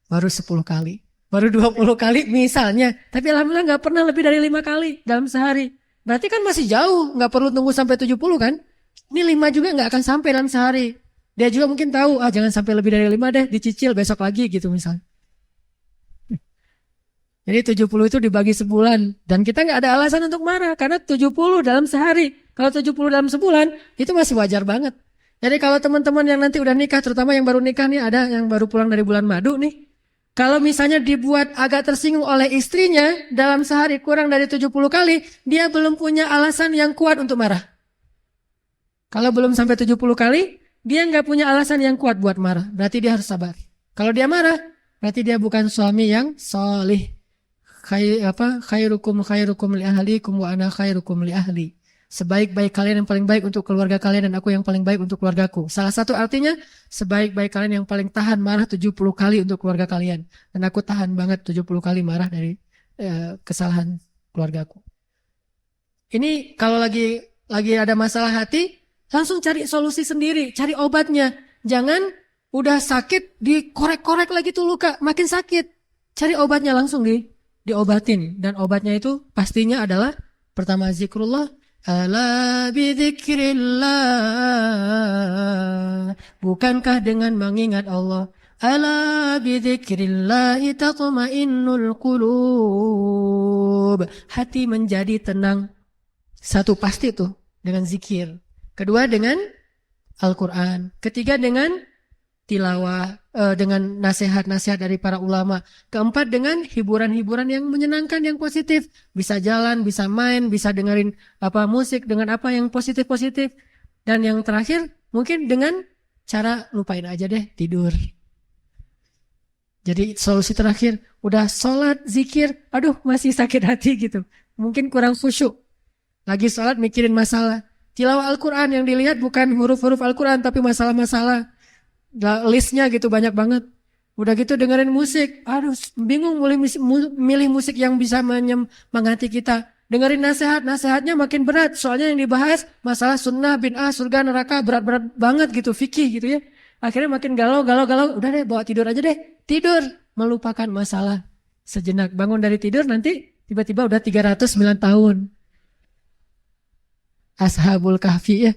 Baru 10 kali. Baru 20 kali misalnya. Tapi alhamdulillah gak pernah lebih dari 5 kali dalam sehari. Berarti kan masih jauh, gak perlu tunggu sampai 70 kan. Ini 5 juga gak akan sampai dalam sehari. Dia juga mungkin tahu, jangan sampai lebih dari 5 deh, dicicil besok lagi gitu misalnya. Jadi 70 itu dibagi sebulan. Dan kita gak ada alasan untuk marah. Karena 70 dalam sehari. Kalau 70 dalam sebulan, itu masih wajar banget. Jadi kalau teman-teman yang nanti udah nikah, terutama yang baru nikah nih, ada yang baru pulang dari bulan madu nih. Kalau misalnya dibuat agak tersinggung oleh istrinya, dalam sehari kurang dari 70 kali, dia belum punya alasan yang kuat untuk marah. Kalau belum sampai 70 kali, dia nggak punya alasan yang kuat buat marah. Berarti dia harus sabar. Kalau dia marah, berarti dia bukan suami yang solih. Khairukum li ahlikum wa ana khairukum li ahli. Sebaik-baik kalian yang paling baik untuk keluarga kalian dan aku yang paling baik untuk keluargaku. Salah satu artinya, sebaik-baik kalian yang paling tahan marah 70 kali untuk keluarga kalian. Dan aku tahan banget 70 kali marah dari kesalahan keluargaku. Ini kalau lagi ada masalah hati, langsung cari solusi sendiri, cari obatnya. Jangan udah sakit dikorek-korek lagi tuh luka, makin sakit. Cari obatnya langsung diobatin. Dan obatnya itu pastinya adalah pertama zikrullah. Ala bidzikrillah. Bukankah dengan mengingat Allah? Ala bidzikrillahi tatma'innul qulub. Hati menjadi tenang. Satu pasti tuh dengan zikir. Kedua dengan Al-Quran. Ketiga dengan tilawah, dengan nasihat-nasihat dari para ulama. Keempat dengan hiburan-hiburan yang menyenangkan, yang positif. Bisa jalan, bisa main, bisa dengerin musik dengan apa yang positif-positif. Dan yang terakhir mungkin dengan cara lupain aja deh tidur. Jadi solusi terakhir, udah sholat, zikir, aduh masih sakit hati gitu. Mungkin kurang khusyuk. Lagi sholat mikirin masalah. Tilawah Al-Quran yang dilihat bukan huruf-huruf Al-Quran tapi masalah-masalah. Listnya gitu banyak banget. Udah gitu dengerin musik. Aduh bingung milih musik yang bisa menyemangati kita. Dengerin nasihatnya makin berat. Soalnya yang dibahas masalah sunnah, bid'ah, surga, neraka berat-berat banget gitu. Fikih gitu ya. Akhirnya makin galau. Udah deh bawa tidur aja deh. Tidur. Melupakan masalah. Sejenak bangun dari tidur nanti tiba-tiba udah 309 tahun. Ashabul Kahfi ya.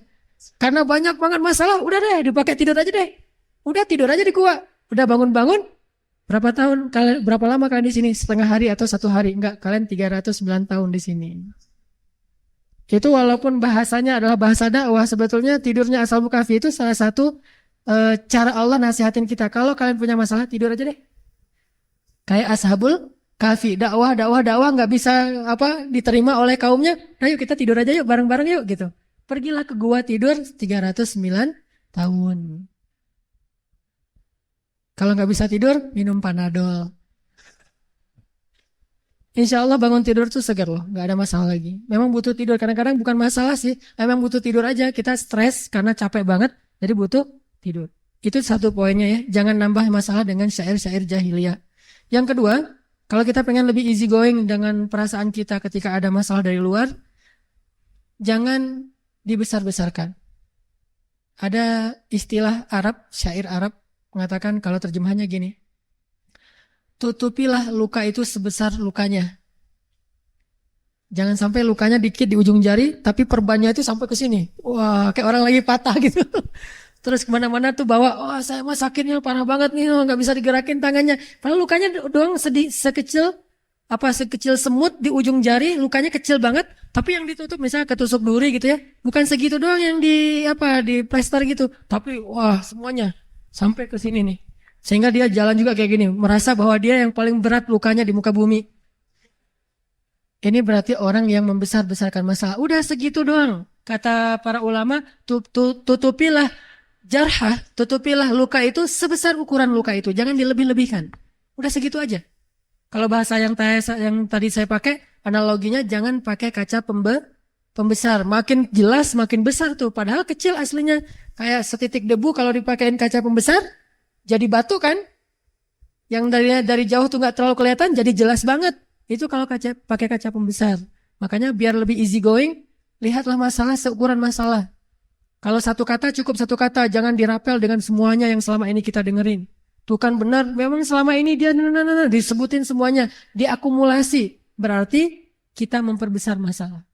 Karena banyak banget masalah. Udah deh dipakai tidur aja deh. Udah tidur aja di gua. Udah bangun-bangun. Berapa tahun kalian, berapa lama kalian di sini? Setengah hari atau 1 hari? Enggak, kalian 309 tahun di sini. Itu walaupun bahasanya adalah bahasa dakwah, sebetulnya tidurnya Ashabul Kahfi itu salah satu cara Allah nasihatin kita. Kalau kalian punya masalah, tidur aja deh. Kayak Ashabul Kahfi, dakwah nggak bisa diterima oleh kaumnya. Nah yuk kita tidur aja yuk bareng-bareng yuk gitu. Pergilah ke gua tidur 309 tahun. Kalau nggak bisa tidur, minum Panadol. Insya Allah bangun tidur tuh segar loh, nggak ada masalah lagi. Memang butuh tidur, kadang-kadang bukan masalah sih, memang butuh tidur aja. Kita stres karena capek banget, jadi butuh tidur. Itu satu poinnya ya, jangan nambah masalah dengan syair-syair jahiliyah. Yang kedua, kalau kita pengen lebih easy going dengan perasaan kita ketika ada masalah dari luar, jangan dibesar-besarkan. Ada istilah Arab, syair Arab mengatakan kalau terjemahannya gini. Tutupilah luka itu sebesar lukanya. Jangan sampai lukanya dikit di ujung jari, tapi perbannya itu sampai ke sini. Wah, kayak orang lagi patah gitu. Terus kemana-mana tuh bawa, oh saya mah sakitnya parah banget nih, nggak bisa digerakin tangannya. Padahal lukanya doang sekecil semut di ujung jari, lukanya kecil banget. Tapi yang ditutup misalnya ketusuk duri gitu ya, bukan segitu doang yang di plester gitu. Tapi wah semuanya sampai ke sini nih. Sehingga dia jalan juga kayak gini, merasa bahwa dia yang paling berat lukanya di muka bumi. Ini berarti orang yang membesar-besarkan masalah. Udah segitu doang. Kata para ulama, tutupilah jarhah, tutupilah luka itu sebesar ukuran luka itu. Jangan dilebih-lebihkan. Udah segitu aja. Kalau bahasa yang tadi saya pakai, analoginya jangan pakai kaca pembesar. Makin jelas, makin besar tuh. Padahal kecil aslinya. Kayak setitik debu kalau dipakein kaca pembesar, jadi batu kan? Yang dari jauh tuh nggak terlalu kelihatan, jadi jelas banget. Itu kalau pakai kaca pembesar. Makanya biar lebih easy going, lihatlah masalah seukuran masalah. Kalau satu kata cukup satu kata, jangan dirapel dengan semuanya yang selama ini kita dengerin. Tuh kan benar, memang selama ini dia disebutin semuanya, diakumulasi. Berarti kita memperbesar masalah.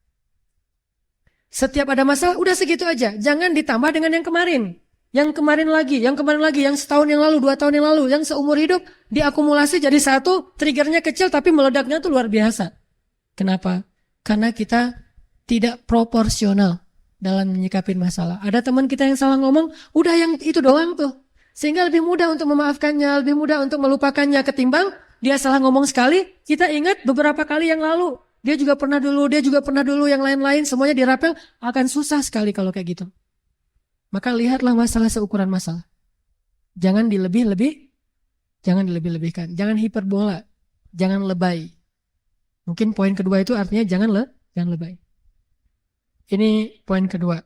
Setiap ada masalah, udah segitu aja. Jangan ditambah dengan yang kemarin. Yang kemarin lagi, yang setahun yang lalu, 2 tahun yang lalu, yang seumur hidup diakumulasi jadi satu, triggernya kecil tapi meledaknya tuh luar biasa. Kenapa? Karena kita tidak proporsional dalam menyikapi masalah. Ada teman kita yang salah ngomong, udah yang itu doang tuh. Sehingga lebih mudah untuk memaafkannya, lebih mudah untuk melupakannya ketimbang dia salah ngomong sekali, kita ingat beberapa kali yang lalu. Dia juga pernah dulu, yang lain-lain, semuanya dirapel, akan susah sekali kalau kayak gitu. Maka lihatlah masalah seukuran masalah. Jangan dilebih-lebihkan. Jangan hiperbola. Jangan lebay. Mungkin poin kedua itu artinya jangan lebay. Ini poin kedua.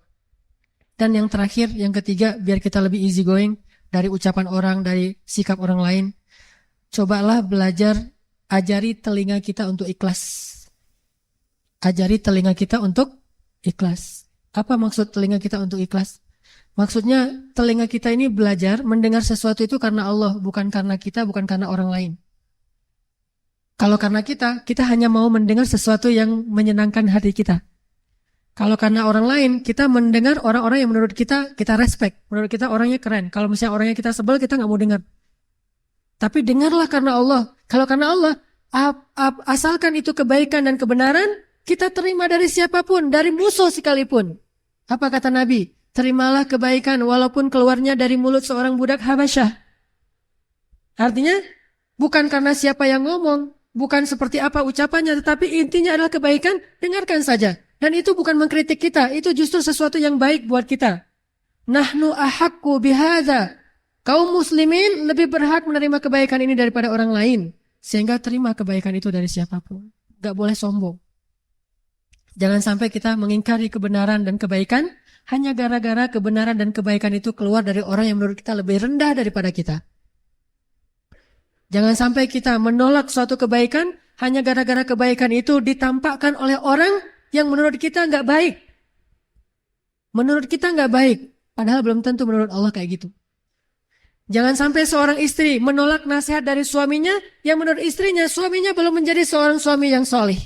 Dan yang terakhir, yang ketiga, biar kita lebih easy going dari ucapan orang, dari sikap orang lain. Cobalah belajar, ajari telinga kita untuk ikhlas. Ajari telinga kita untuk ikhlas. Apa maksud telinga kita untuk ikhlas? Maksudnya telinga kita ini belajar mendengar sesuatu itu karena Allah, bukan karena kita, bukan karena orang lain. Kalau karena kita hanya mau mendengar sesuatu yang menyenangkan hati kita. Kalau karena orang lain, kita mendengar orang-orang yang menurut kita respect. Menurut kita orangnya keren. Kalau misalnya orangnya kita sebel, kita nggak mau dengar. Tapi dengarlah karena Allah. Kalau karena Allah, asalkan itu kebaikan dan kebenaran, kita terima dari siapapun, dari musuh sekalipun. Apa kata Nabi? Terimalah kebaikan walaupun keluarnya dari mulut seorang budak Habasyah. Artinya, bukan karena siapa yang ngomong, bukan seperti apa ucapannya, tetapi intinya adalah kebaikan, dengarkan saja. Dan itu bukan mengkritik kita, itu justru sesuatu yang baik buat kita. Nahnu ahaqqu bihadza. Kaum muslimin lebih berhak menerima kebaikan ini daripada orang lain. Sehingga terima kebaikan itu dari siapapun. Gak boleh sombong. Jangan sampai kita mengingkari kebenaran dan kebaikan, hanya gara-gara kebenaran dan kebaikan itu keluar dari orang yang menurut kita lebih rendah daripada kita. Jangan sampai kita menolak suatu kebaikan hanya gara-gara kebaikan itu ditampakkan oleh orang yang menurut kita nggak baik. Menurut kita nggak baik, padahal belum tentu menurut Allah kayak gitu. Jangan sampai seorang istri menolak nasihat dari suaminya yang menurut istrinya, suaminya belum menjadi seorang suami yang soleh.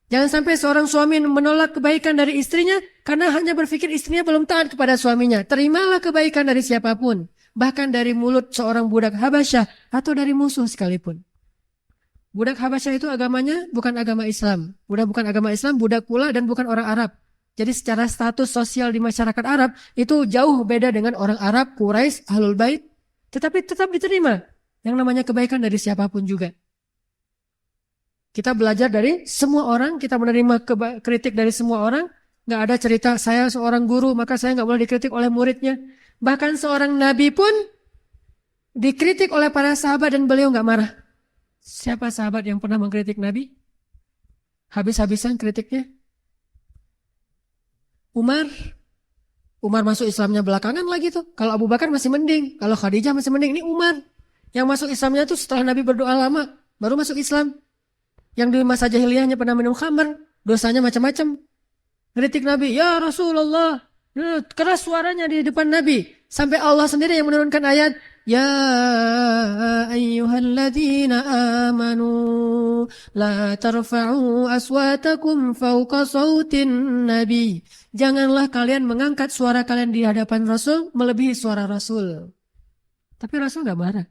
Jangan sampai seorang suami menolak kebaikan dari istrinya karena hanya berpikir istrinya belum taat kepada suaminya. Terimalah kebaikan dari siapapun, bahkan dari mulut seorang budak Habasyah atau dari musuh sekalipun. Budak Habasyah itu agamanya bukan agama Islam. Bukan agama Islam, budak pula dan bukan orang Arab. Jadi secara status sosial di masyarakat Arab itu jauh beda dengan orang Arab, Quraisy, Ahlul Bait. Tetapi tetap diterima yang namanya kebaikan dari siapapun juga. Kita belajar dari semua orang, kita menerima kritik dari semua orang, Nggak ada cerita saya seorang guru maka saya nggak boleh dikritik oleh muridnya. Bahkan seorang nabi pun dikritik oleh para sahabat dan beliau nggak marah. Siapa sahabat yang pernah mengkritik nabi? Habis-habisan kritiknya. Umar. Umar masuk Islamnya belakangan lagi tuh. Kalau Abu Bakar masih mending. Kalau Khadijah masih mending. Ini Umar. Yang masuk Islamnya tuh setelah Nabi berdoa lama. Baru masuk Islam. Yang di masa jahiliyahnya pernah minum khamar. Dosanya macam-macam. Ngeritik Nabi. Ya Rasulullah. Keras suaranya di depan Nabi. Sampai Allah sendiri yang menurunkan ayat. Ya ayyuhalladzina amanu. La tarfa'u aswatakum fawqa sawtin Nabi. Janganlah kalian mengangkat suara kalian di hadapan Rasul melebihi suara Rasul. Tapi Rasul nggak marah.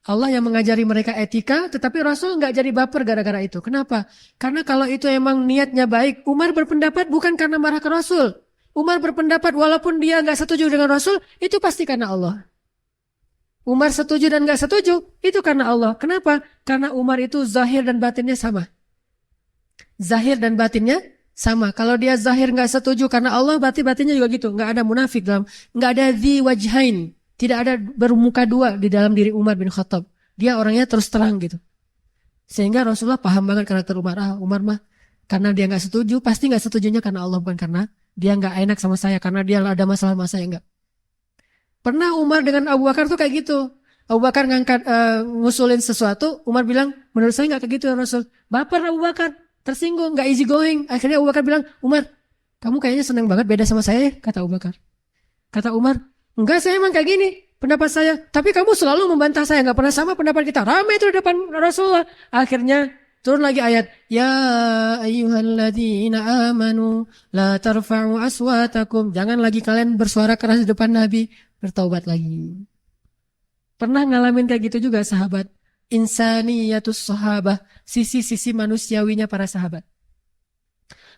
Allah yang mengajari mereka etika, tetapi Rasul nggak jadi baper gara-gara itu. Kenapa? Karena kalau itu emang niatnya baik, Umar berpendapat bukan karena marah ke Rasul. Umar berpendapat walaupun dia nggak setuju dengan Rasul, itu pasti karena Allah. Umar setuju dan nggak setuju, itu karena Allah. Kenapa? Karena Umar itu zahir dan batinnya sama. Zahir dan batinnya sama. Kalau dia zahir nggak setuju karena Allah, batinnya juga gitu. Nggak ada munafik dalam, nggak ada dzi wajhain. Tidak ada bermuka dua di dalam diri Umar bin Khattab. Dia orangnya terus terang gitu. Sehingga Rasulullah paham banget karakter Umar. Umar mah karena dia nggak setuju, pasti nggak setujunya karena Allah, bukan karena dia nggak enak sama saya, karena dia ada masalah sama saya, enggak. Pernah Umar dengan Abu Bakar tuh kayak gitu. Abu Bakar ngangkat ngusulin sesuatu, Umar bilang, menurut saya nggak kayak gitu ya Rasul. Baper Abu Bakar, tersinggung, nggak easy going. Akhirnya Abu Bakar bilang, Umar, kamu kayaknya senang banget beda sama saya, kata Abu Bakar. Kata Umar, enggak, saya emang kayak gini pendapat saya. Tapi kamu selalu membantah saya, nggak pernah sama pendapat kita. Ramai itu di depan Rasulullah. Akhirnya turun lagi ayat, Ya ayyuhalladzina amanu la tarfa'u aswatakum. Jangan lagi kalian bersuara keras di depan Nabi. Bertaubat lagi. Pernah ngalamin kayak gitu juga sahabat. Insaniyatus sahabah. Sisi-sisi manusiawinya para sahabat.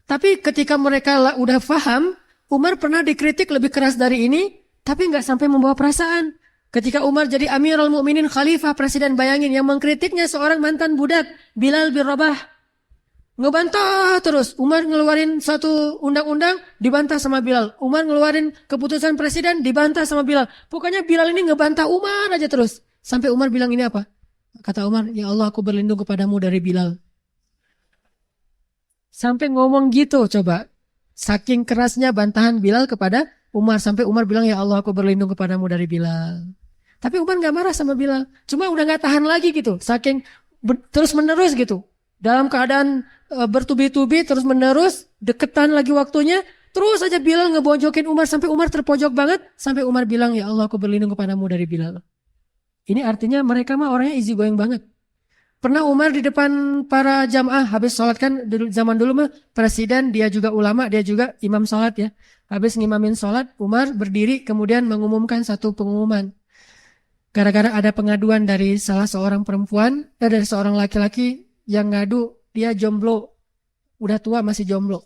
Tapi ketika mereka udah paham, Umar pernah dikritik lebih keras dari ini, tapi nggak sampai membawa perasaan. Ketika Umar jadi Amirul Mukminin, Khalifah, Presiden, bayangin yang mengkritiknya seorang mantan budak, Bilal bin Rabah. Ngebantah terus. Umar ngeluarin satu undang-undang, dibantah sama Bilal. Umar ngeluarin keputusan presiden, dibantah sama Bilal. Pokoknya Bilal ini ngebantah Umar aja terus. Sampai Umar bilang ini apa? Kata Umar, Ya Allah, aku berlindung kepadamu dari Bilal. Sampai ngomong gitu coba. Saking kerasnya bantahan Bilal kepada Umar. Sampai Umar bilang, Ya Allah, aku berlindung kepadamu dari Bilal. Tapi Umar gak marah sama Bilal. Cuma udah gak tahan lagi gitu. Saking terus menerus gitu. Dalam keadaan bertubi-tubi terus menerus. Deketan lagi waktunya. Terus aja Bilal ngebonjokin Umar. Sampai Umar terpojok banget. Sampai Umar bilang, Ya Allah, aku berlindung kepadamu dari Bilal. Ini artinya mereka mah orangnya easy going banget. Pernah Umar di depan para jamaah habis sholat, kan zaman dulu mah presiden, dia juga ulama, dia juga imam sholat ya. Habis ngimamin sholat, Umar berdiri kemudian mengumumkan satu pengumuman. Gara-gara ada pengaduan dari salah seorang perempuan, dari seorang laki-laki yang ngadu dia jomblo, udah tua masih jomblo.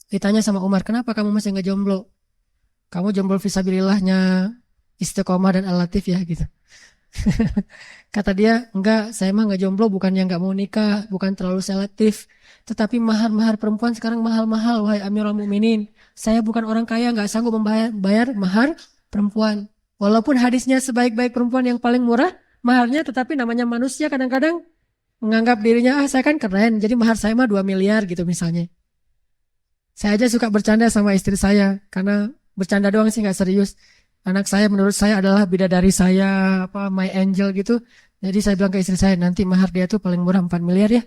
Ditanya sama Umar, kenapa kamu masih nggak jomblo? Kamu jomblo fisabilillahnya Istiqomah dan Al-Latif ya gitu. Kata dia, enggak, saya mah enggak jomblo, bukan yang enggak mau nikah, bukan terlalu selektif. Tetapi mahar-mahar perempuan sekarang mahal-mahal, wahai Amirul Mukminin. Saya bukan orang kaya, enggak sanggup membayar mahar perempuan. Walaupun hadisnya sebaik-baik perempuan yang paling murah, maharnya, tetapi namanya manusia kadang-kadang menganggap dirinya, saya kan keren, jadi mahar saya mah 2 miliar gitu misalnya. Saya aja suka bercanda sama istri saya, karena bercanda doang sih, enggak serius. Anak saya menurut saya adalah bidadari saya, my angel gitu. Jadi saya bilang ke istri saya, nanti mahar dia tuh paling murah 4 miliar ya.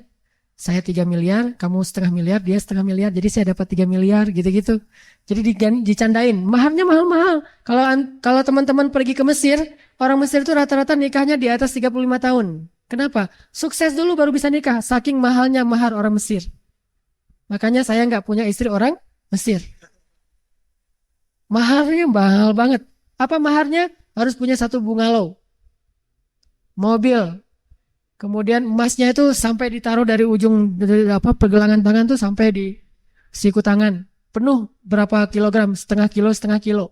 Saya 3 miliar, kamu setengah miliar, dia setengah miliar. Jadi saya dapat 3 miliar gitu-gitu. Jadi dicandain, maharnya mahal-mahal. Kalau teman-teman pergi ke Mesir, orang Mesir itu rata-rata nikahnya di atas 35 tahun. Kenapa? Sukses dulu baru bisa nikah, saking mahalnya mahar orang Mesir. Makanya saya nggak punya istri orang Mesir. Maharnya mahal banget. Apa maharnya? Harus punya 1 bungalow, mobil, kemudian emasnya itu sampai ditaruh dari ujung pergelangan tangan tuh sampai di siku tangan, penuh berapa kilogram, setengah kilo.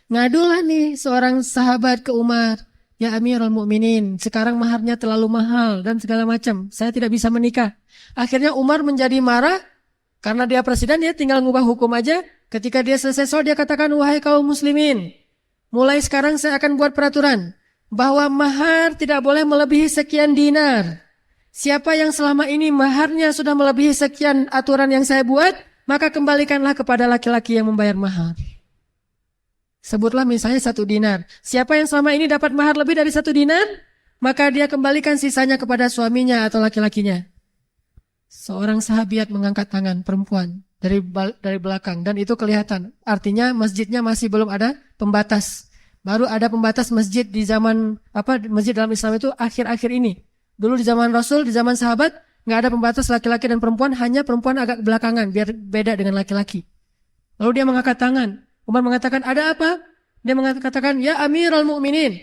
Ngadulah nih seorang sahabat ke Umar, ya Amirul Mukminin, sekarang maharnya terlalu mahal dan segala macam. Saya tidak bisa menikah. Akhirnya Umar menjadi marah karena dia presiden, dia tinggal ngubah hukum aja. Ketika dia selesai sholat, dia katakan, wahai kaum muslimin, mulai sekarang saya akan buat peraturan bahwa mahar tidak boleh melebihi sekian dinar. Siapa yang selama ini maharnya sudah melebihi sekian aturan yang saya buat, maka kembalikanlah kepada laki-laki yang membayar mahar. Sebutlah misalnya 1 dinar. Siapa yang selama ini dapat mahar lebih dari 1 dinar, maka dia kembalikan sisanya kepada suaminya atau laki-lakinya. Seorang sahabiat mengangkat tangan, perempuan, dari belakang, dan itu kelihatan. Artinya masjidnya masih belum ada pembatas. Baru ada pembatas masjid di zaman, masjid dalam Islam itu akhir-akhir ini. Dulu di zaman Rasul, di zaman sahabat, nggak ada pembatas laki-laki dan perempuan, hanya perempuan agak belakangan, biar beda dengan laki-laki. Lalu dia mengangkat tangan. Umar mengatakan, ada apa? Dia mengatakan, ya Amirul Mukminin,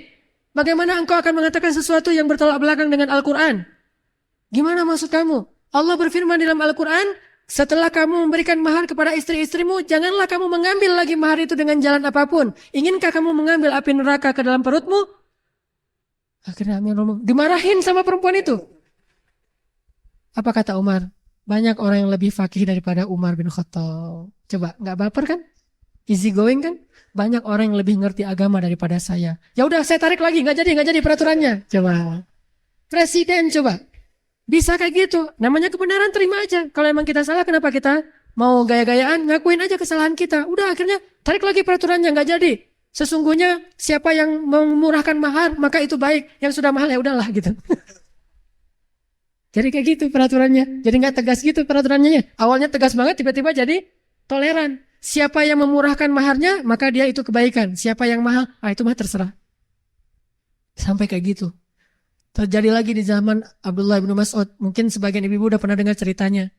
bagaimana engkau akan mengatakan sesuatu yang bertolak belakang dengan Al-Quran? Gimana maksud kamu? Allah berfirman dalam Al-Quran, setelah kamu memberikan mahar kepada istri-istrimu, janganlah kamu mengambil lagi mahar itu dengan jalan apapun. Inginkah kamu mengambil api neraka ke dalam perutmu? Akhirnya Amirul Mukminin dimarahin sama perempuan itu. Apa kata Umar? Banyak orang yang lebih fakih daripada Umar bin Khattab. Coba, nggak baper kan? Easy going kan? Banyak orang yang lebih ngerti agama daripada saya. Ya udah, saya tarik lagi, nggak jadi peraturannya. Coba, presiden coba bisa kayak gitu. Namanya kebenaran, terima aja. Kalau emang kita salah, kenapa kita mau gaya-gayaan? Ngakuin aja kesalahan kita. Udah, akhirnya tarik lagi peraturannya, nggak jadi. Sesungguhnya siapa yang memurahkan mahar, maka itu baik. Yang sudah mahal ya udahlah gitu. Jadi kayak gitu peraturannya. Jadi nggak tegas gitu peraturannya. Awalnya tegas banget, tiba-tiba jadi toleran. Siapa yang memurahkan maharnya, maka dia itu kebaikan. Siapa yang mahal, itu mah terserah. Sampai kayak gitu. Terjadi lagi di zaman Abdullah bin Mas'ud. Mungkin sebagian ibu-ibu udah pernah dengar ceritanya.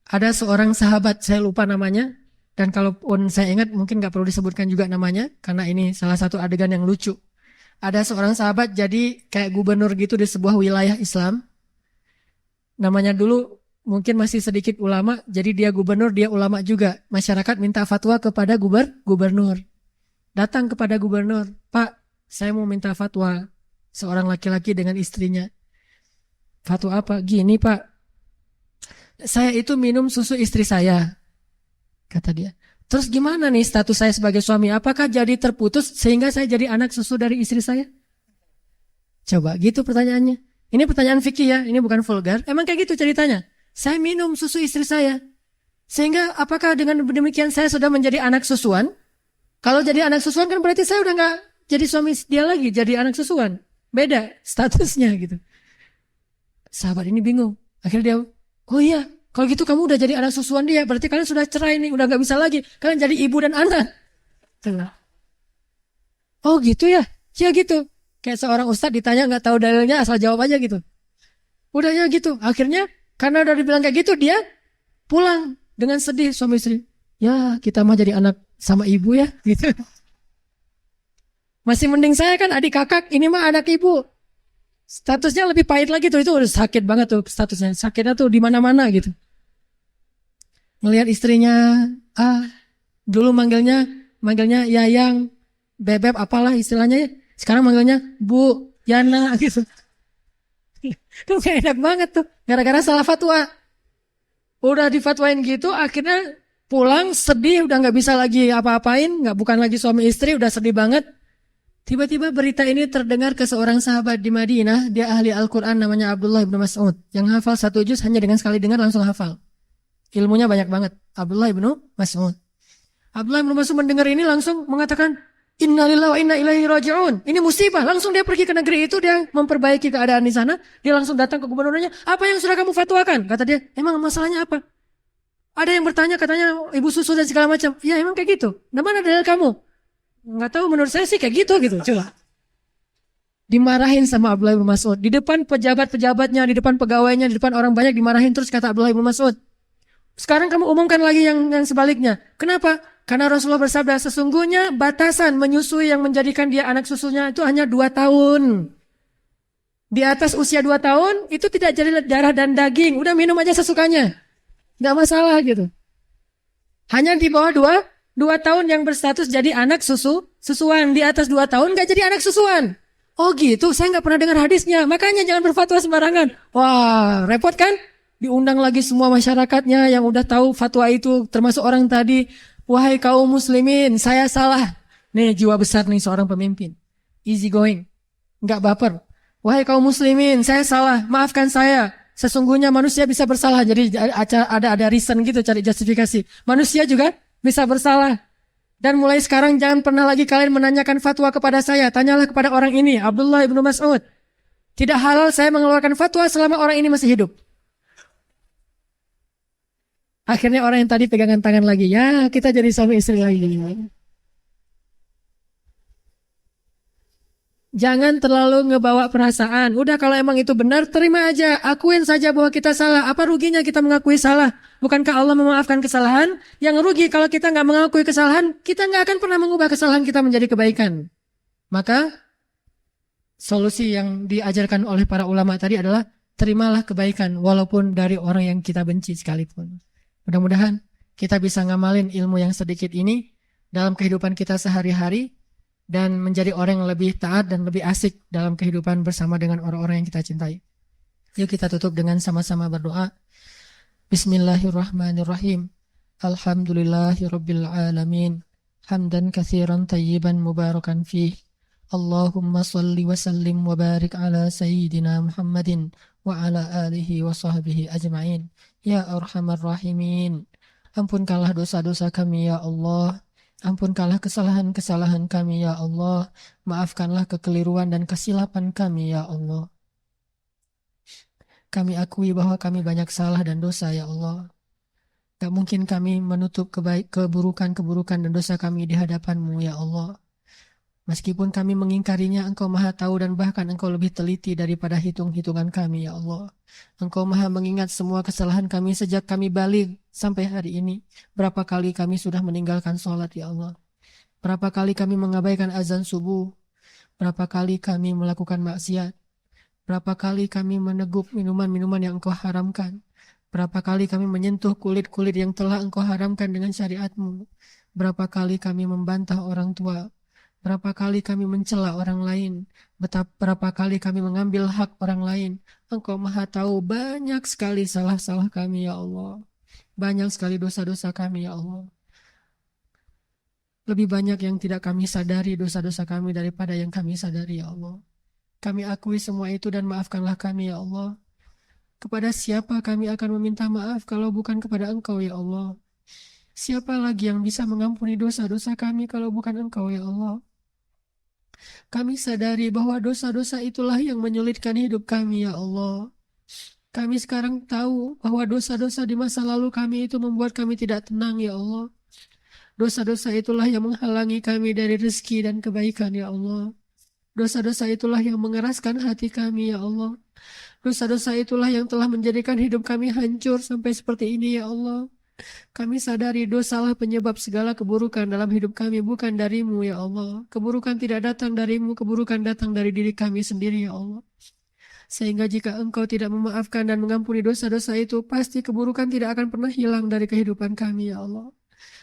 Ada seorang sahabat, saya lupa namanya. Dan kalaupun saya ingat, mungkin gak perlu disebutkan juga namanya. Karena ini salah satu adegan yang lucu. Ada seorang sahabat jadi kayak gubernur gitu di sebuah wilayah Islam. Namanya dulu mungkin masih sedikit ulama. Jadi dia gubernur, dia ulama juga. Masyarakat minta fatwa kepada gubernur. Datang kepada gubernur. Pak, saya mau minta fatwa. Seorang laki-laki dengan istrinya. Fatwa apa? Gini Pak, saya itu minum susu istri saya, kata dia. Terus gimana nih status saya sebagai suami? Apakah jadi terputus sehingga saya jadi anak susu dari istri saya? Coba gitu pertanyaannya. Ini pertanyaan fikih ya, ini bukan vulgar. Emang kayak gitu ceritanya. Saya minum susu istri saya. Sehingga apakah dengan demikian saya sudah menjadi anak susuan? Kalau jadi anak susuan kan berarti saya udah gak jadi suami dia lagi, jadi anak susuan. Beda statusnya gitu. Sahabat ini bingung. Akhirnya dia, oh iya, kalau gitu kamu udah jadi anak susuan dia, berarti kalian sudah cerai nih, udah gak bisa lagi. Kalian jadi ibu dan anak. Oh gitu ya? Ya gitu. Kayak seorang ustadz ditanya gak tahu dalilnya, asal jawab aja gitu. Udah ya gitu. Akhirnya karena udah dibilang kayak gitu, dia pulang dengan sedih suami istri. Ya kita mah jadi anak sama ibu ya gitu. Masih mending saya kan adik kakak, ini mah anak ibu. Statusnya lebih pahit lagi tuh, itu udah sakit banget tuh statusnya. Sakitnya tuh di mana-mana gitu. Melihat istrinya, dulu manggilnya Yayang, Bebep, apalah istilahnya ya. Sekarang manggilnya Bu, Yana gitu. Tuh gak enak banget tuh, gara-gara salah fatwa. Udah difatwain gitu, akhirnya pulang sedih, udah gak bisa lagi apa-apain, bukan lagi suami istri, udah sedih banget. Tiba-tiba berita ini terdengar ke seorang sahabat di Madinah, dia ahli Al-Quran namanya Abdullah bin Mas'ud, yang hafal 1 juz hanya dengan sekali dengar langsung hafal. Ilmunya banyak banget. Abdullah bin Mas'ud. Abdullah bin Mas'ud mendengar ini langsung mengatakan, Innalillahi wa inna ilaihi raji'un. Ini musibah. Langsung dia pergi ke negeri itu, dia memperbaiki keadaan di sana. Dia langsung datang ke gubernurnya. Apa yang sudah kamu fatwakan? Kata dia, emang masalahnya apa? Ada yang bertanya, katanya ibu susu dan segala macam. Ya emang kayak gitu. Nah mana dalil kamu? Nggak tahu, menurut saya sih kayak gitu. Coba. Dimarahin sama Abdullah bin Mas'ud. Di depan pejabat-pejabatnya, di depan pegawainya, di depan orang banyak dimarahin terus, kata Abdullah bin Mas'ud. Sekarang kamu umumkan lagi yang sebaliknya. Kenapa? Karena Rasulullah bersabda, sesungguhnya batasan menyusui yang menjadikan dia anak susunya itu hanya 2 tahun. Di atas usia 2 tahun, itu tidak jadi darah dan daging. Udah minum aja sesukanya. Nggak masalah gitu. Hanya di bawah 2 tahun yang berstatus jadi anak susuan. Di atas 2 tahun nggak jadi anak susuan. Oh gitu, saya nggak pernah dengar hadisnya. Makanya jangan berfatwa sembarangan. Wah, repot kan? Diundang lagi semua masyarakatnya yang udah tahu fatwa itu, termasuk orang tadi. Wahai kaum muslimin, saya salah. Nih jiwa besar nih seorang pemimpin. Easy going, nggak baper. Wahai kaum muslimin, saya salah. Maafkan saya. Sesungguhnya manusia bisa bersalah. Jadi ada reason gitu cari justifikasi. Manusia juga bisa bersalah. Dan mulai sekarang jangan pernah lagi kalian menanyakan fatwa kepada saya. Tanyalah kepada orang ini, Abdullah ibnu Mas'ud. Tidak halal saya mengeluarkan fatwa selama orang ini masih hidup. Akhirnya orang yang tadi pegangan tangan lagi. Ya, kita jadi suami istri lagi. Jangan terlalu ngebawa perasaan. Udah kalau emang itu benar, terima aja. Akuin saja bahwa kita salah. Apa ruginya kita mengakui salah? Bukankah Allah memaafkan kesalahan? Yang rugi kalau kita nggak mengakui kesalahan, kita nggak akan pernah mengubah kesalahan kita menjadi kebaikan. Maka solusi yang diajarkan oleh para ulama tadi adalah terimalah kebaikan walaupun dari orang yang kita benci sekalipun. Mudah-mudahan kita bisa ngamalin ilmu yang sedikit ini dalam kehidupan kita sehari-hari dan menjadi orang yang lebih taat dan lebih asik dalam kehidupan bersama dengan orang-orang yang kita cintai. Yuk kita tutup dengan sama-sama berdoa. Bismillahirrahmanirrahim. Alhamdulillahirabbil alamin. Hamdan katsiran tayyiban mubarakan fih. Allahumma salli wa sallim wa barik ala sayyidina Muhammadin wa ala alihi wa sahbihi ajma'in. Ya arhamar rahimin. Ampunkanlah dosa-dosa kami ya Allah. Ampunkanlah kesalahan-kesalahan kami ya Allah. Maafkanlah kekeliruan dan kesilapan kami ya Allah. Kami akui bahwa kami banyak salah dan dosa ya Allah. Gak mungkin kami menutup keburukan-keburukan dan dosa kami di hadapan-Mu ya Allah. Meskipun kami mengingkarinya, Engkau Maha tahu dan bahkan Engkau lebih teliti daripada hitung-hitungan kami ya Allah. Engkau Maha mengingat semua kesalahan kami sejak kami balik sampai hari ini. Berapa kali kami sudah meninggalkan sholat ya Allah. Berapa kali kami mengabaikan azan subuh. Berapa kali kami melakukan maksiat. Berapa kali kami meneguk minuman-minuman yang Engkau haramkan. Berapa kali kami menyentuh kulit-kulit yang telah Engkau haramkan dengan syariat-Mu. Berapa kali kami membantah orang tua. Berapa kali kami mencela orang lain. Berapa kali kami mengambil hak orang lain. Engkau Maha tahu banyak sekali salah-salah kami ya Allah. Banyak sekali dosa-dosa kami ya Allah. Lebih banyak yang tidak kami sadari dosa-dosa kami daripada yang kami sadari ya Allah. Kami akui semua itu dan maafkanlah kami ya Allah. Kepada siapa kami akan meminta maaf kalau bukan kepada Engkau ya Allah? Siapa lagi yang bisa mengampuni dosa-dosa kami kalau bukan Engkau ya Allah? Kami sadari bahwa dosa-dosa itulah yang menyulitkan hidup kami ya Allah. Kami sekarang tahu bahwa dosa-dosa di masa lalu kami itu membuat kami tidak tenang ya Allah. Dosa-dosa itulah yang menghalangi kami dari rezeki dan kebaikan ya Allah. Dosa-dosa itulah yang mengeraskan hati kami ya Allah. Dosa-dosa itulah yang telah menjadikan hidup kami hancur sampai seperti ini ya Allah. Kami sadari dosalah penyebab segala keburukan dalam hidup kami, bukan dari-Mu ya Allah. Keburukan tidak datang dari-Mu, keburukan datang dari diri kami sendiri ya Allah. Sehingga jika Engkau tidak memaafkan dan mengampuni dosa-dosa itu, pasti keburukan tidak akan pernah hilang dari kehidupan kami ya Allah.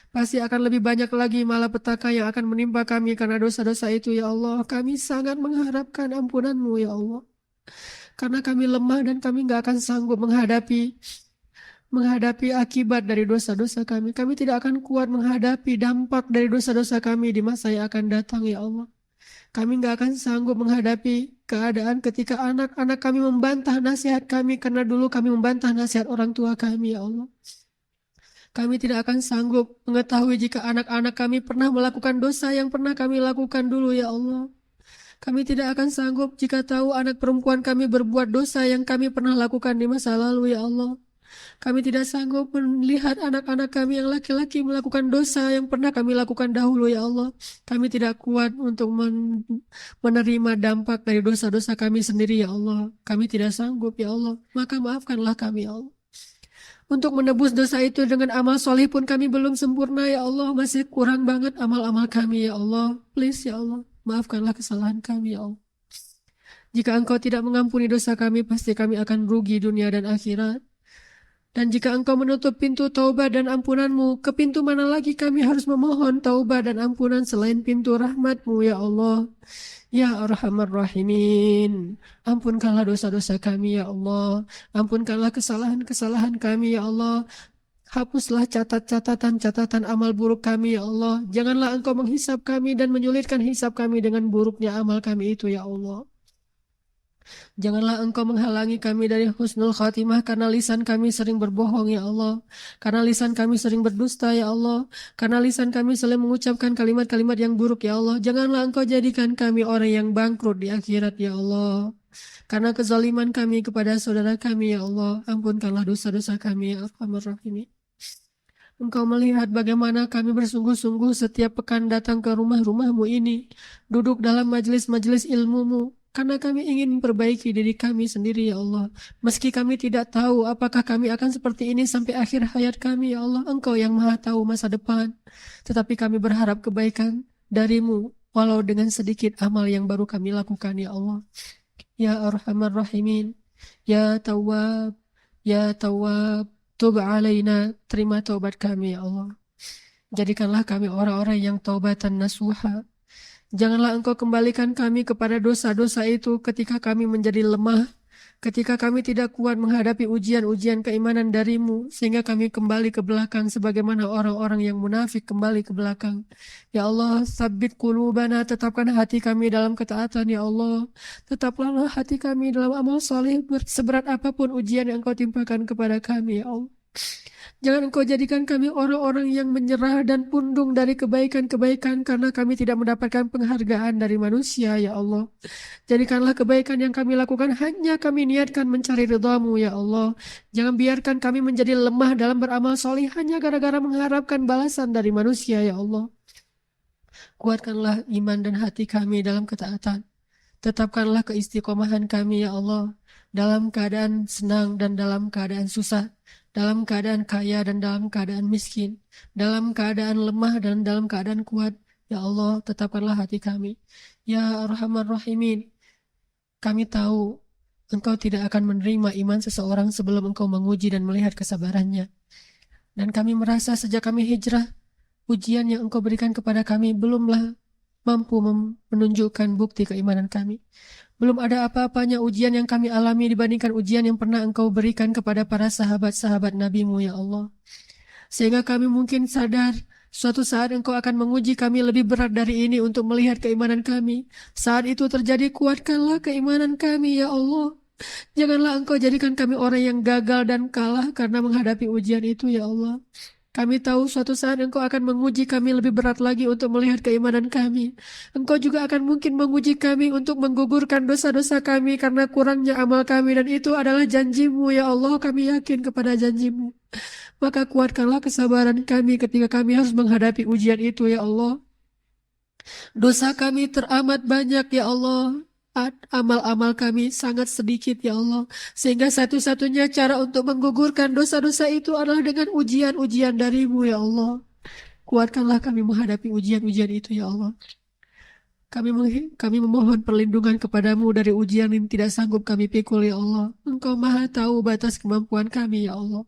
Pasti akan lebih banyak lagi malapetaka yang akan menimpa kami karena dosa-dosa itu ya Allah. Kami sangat mengharapkan ampunan-Mu ya Allah. Karena kami lemah dan kami gak akan sanggup menghadapi akibat dari dosa-dosa kami. Kami tidak akan kuat menghadapi dampak dari dosa-dosa kami di masa yang akan datang ya Allah. Kami gak akan sanggup menghadapi keadaan ketika anak-anak kami membantah nasihat kami karena dulu kami membantah nasihat orang tua kami ya Allah. Kami tidak akan sanggup mengetahui jika anak-anak kami pernah melakukan dosa yang pernah kami lakukan dulu ya Allah. Kami tidak akan sanggup jika tahu anak perempuan kami berbuat dosa yang kami pernah lakukan di masa lalu ya Allah. Kami tidak sanggup melihat anak-anak kami yang laki-laki melakukan dosa yang pernah kami lakukan dahulu ya Allah. Kami tidak kuat untuk menerima dampak dari dosa-dosa kami sendiri ya Allah. Kami tidak sanggup ya Allah. Maka maafkanlah kami ya Allah. Untuk menebus dosa itu dengan amal soleh pun kami belum sempurna ya Allah. Masih kurang banget amal-amal kami ya Allah. Please ya Allah, maafkanlah kesalahan kami ya Allah. Jika Engkau tidak mengampuni dosa kami, pasti kami akan rugi dunia dan akhirat. Dan jika Engkau menutup pintu taubat dan ampunan-Mu, ke pintu mana lagi kami harus memohon taubat dan ampunan selain pintu rahmat-Mu, ya Allah. Ya Arhamar Rahimin, ampunkanlah dosa-dosa kami, ya Allah. Ampunkanlah kesalahan-kesalahan kami, ya Allah. Hapuslah catatan amal buruk kami, ya Allah. Janganlah Engkau menghisap kami dan menyulitkan hisap kami dengan buruknya amal kami itu, ya Allah. Janganlah Engkau menghalangi kami dari husnul khatimah karena lisan kami sering berbohong, ya Allah. Karena lisan kami sering berdusta, ya Allah. Karena lisan kami selalu mengucapkan kalimat-kalimat yang buruk, ya Allah. Janganlah Engkau jadikan kami orang yang bangkrut di akhirat, ya Allah. Karena kezaliman kami kepada saudara kami, ya Allah. Ampunkanlah dosa-dosa kami, ya Arhamar Rahimin. Engkau melihat bagaimana kami bersungguh-sungguh setiap pekan datang ke rumah-rumah-Mu ini, duduk dalam majelis-majelis ilmu-Mu, karena kami ingin memperbaiki diri kami sendiri, ya Allah. Meski kami tidak tahu apakah kami akan seperti ini sampai akhir hayat kami, ya Allah. Engkau yang maha tahu masa depan. Tetapi kami berharap kebaikan dari-Mu, walau dengan sedikit amal yang baru kami lakukan, ya Allah. Ya Arhamar Rahimin, Ya Tawwab, Ya Tawwab, Tub alaina, terima taubat kami, ya Allah. Jadikanlah kami orang-orang yang taubatan nasuha. Janganlah Engkau kembalikan kami kepada dosa-dosa itu ketika kami menjadi lemah, ketika kami tidak kuat menghadapi ujian-ujian keimanan dari-Mu, sehingga kami kembali ke belakang sebagaimana orang-orang yang munafik kembali ke belakang. Ya Allah, sabbit qulubana, tetapkan hati kami dalam ketaatan, ya Allah. Tetaplah hati kami dalam amal saleh seberat apapun ujian yang Engkau timpakan kepada kami, ya Allah. Jangan Engkau jadikan kami orang-orang yang menyerah dan pundung dari kebaikan-kebaikan karena kami tidak mendapatkan penghargaan dari manusia, ya Allah. Jadikanlah kebaikan yang kami lakukan hanya kami niatkan mencari ridha-Mu, ya Allah. Jangan biarkan kami menjadi lemah dalam beramal soleh hanya gara-gara mengharapkan balasan dari manusia, ya Allah. Kuatkanlah iman dan hati kami dalam ketaatan. Tetapkanlah keistiqomahan kami, ya Allah, dalam keadaan senang dan dalam keadaan susah, dalam keadaan kaya dan dalam keadaan miskin, dalam keadaan lemah dan dalam keadaan kuat. Ya Allah, tetapkanlah hati kami. Ya Arhamar Rahimin, kami tahu Engkau tidak akan menerima iman seseorang sebelum Engkau menguji dan melihat kesabarannya. Dan kami merasa sejak kami hijrah, ujian yang Engkau berikan kepada kami belumlah mampu menunjukkan bukti keimanan kami. Belum ada apa-apanya ujian yang kami alami dibandingkan ujian yang pernah Engkau berikan kepada para sahabat-sahabat Nabi-Mu, ya Allah. Sehingga kami mungkin sadar, suatu saat Engkau akan menguji kami lebih berat dari ini untuk melihat keimanan kami. Saat itu terjadi, kuatkanlah keimanan kami, ya Allah. Janganlah Engkau jadikan kami orang yang gagal dan kalah karena menghadapi ujian itu, ya Allah. Kami tahu suatu saat Engkau akan menguji kami lebih berat lagi untuk melihat keimanan kami. Engkau juga akan mungkin menguji kami untuk menggugurkan dosa-dosa kami karena kurangnya amal kami. Dan itu adalah janji-Mu, ya Allah. Kami yakin kepada janji-Mu. Maka kuatkanlah kesabaran kami ketika kami harus menghadapi ujian itu, ya Allah. Dosa kami teramat banyak, ya Allah. Amal-amal kami sangat sedikit, ya Allah. Sehingga satu-satunya cara untuk menggugurkan dosa-dosa itu adalah dengan ujian-ujian dari-Mu, ya Allah. Kuatkanlah kami menghadapi ujian-ujian itu, ya Allah. Kami memohon perlindungan kepadamu dari ujian yang tidak sanggup kami pikul, ya Allah. Engkau maha tahu batas kemampuan kami, ya Allah.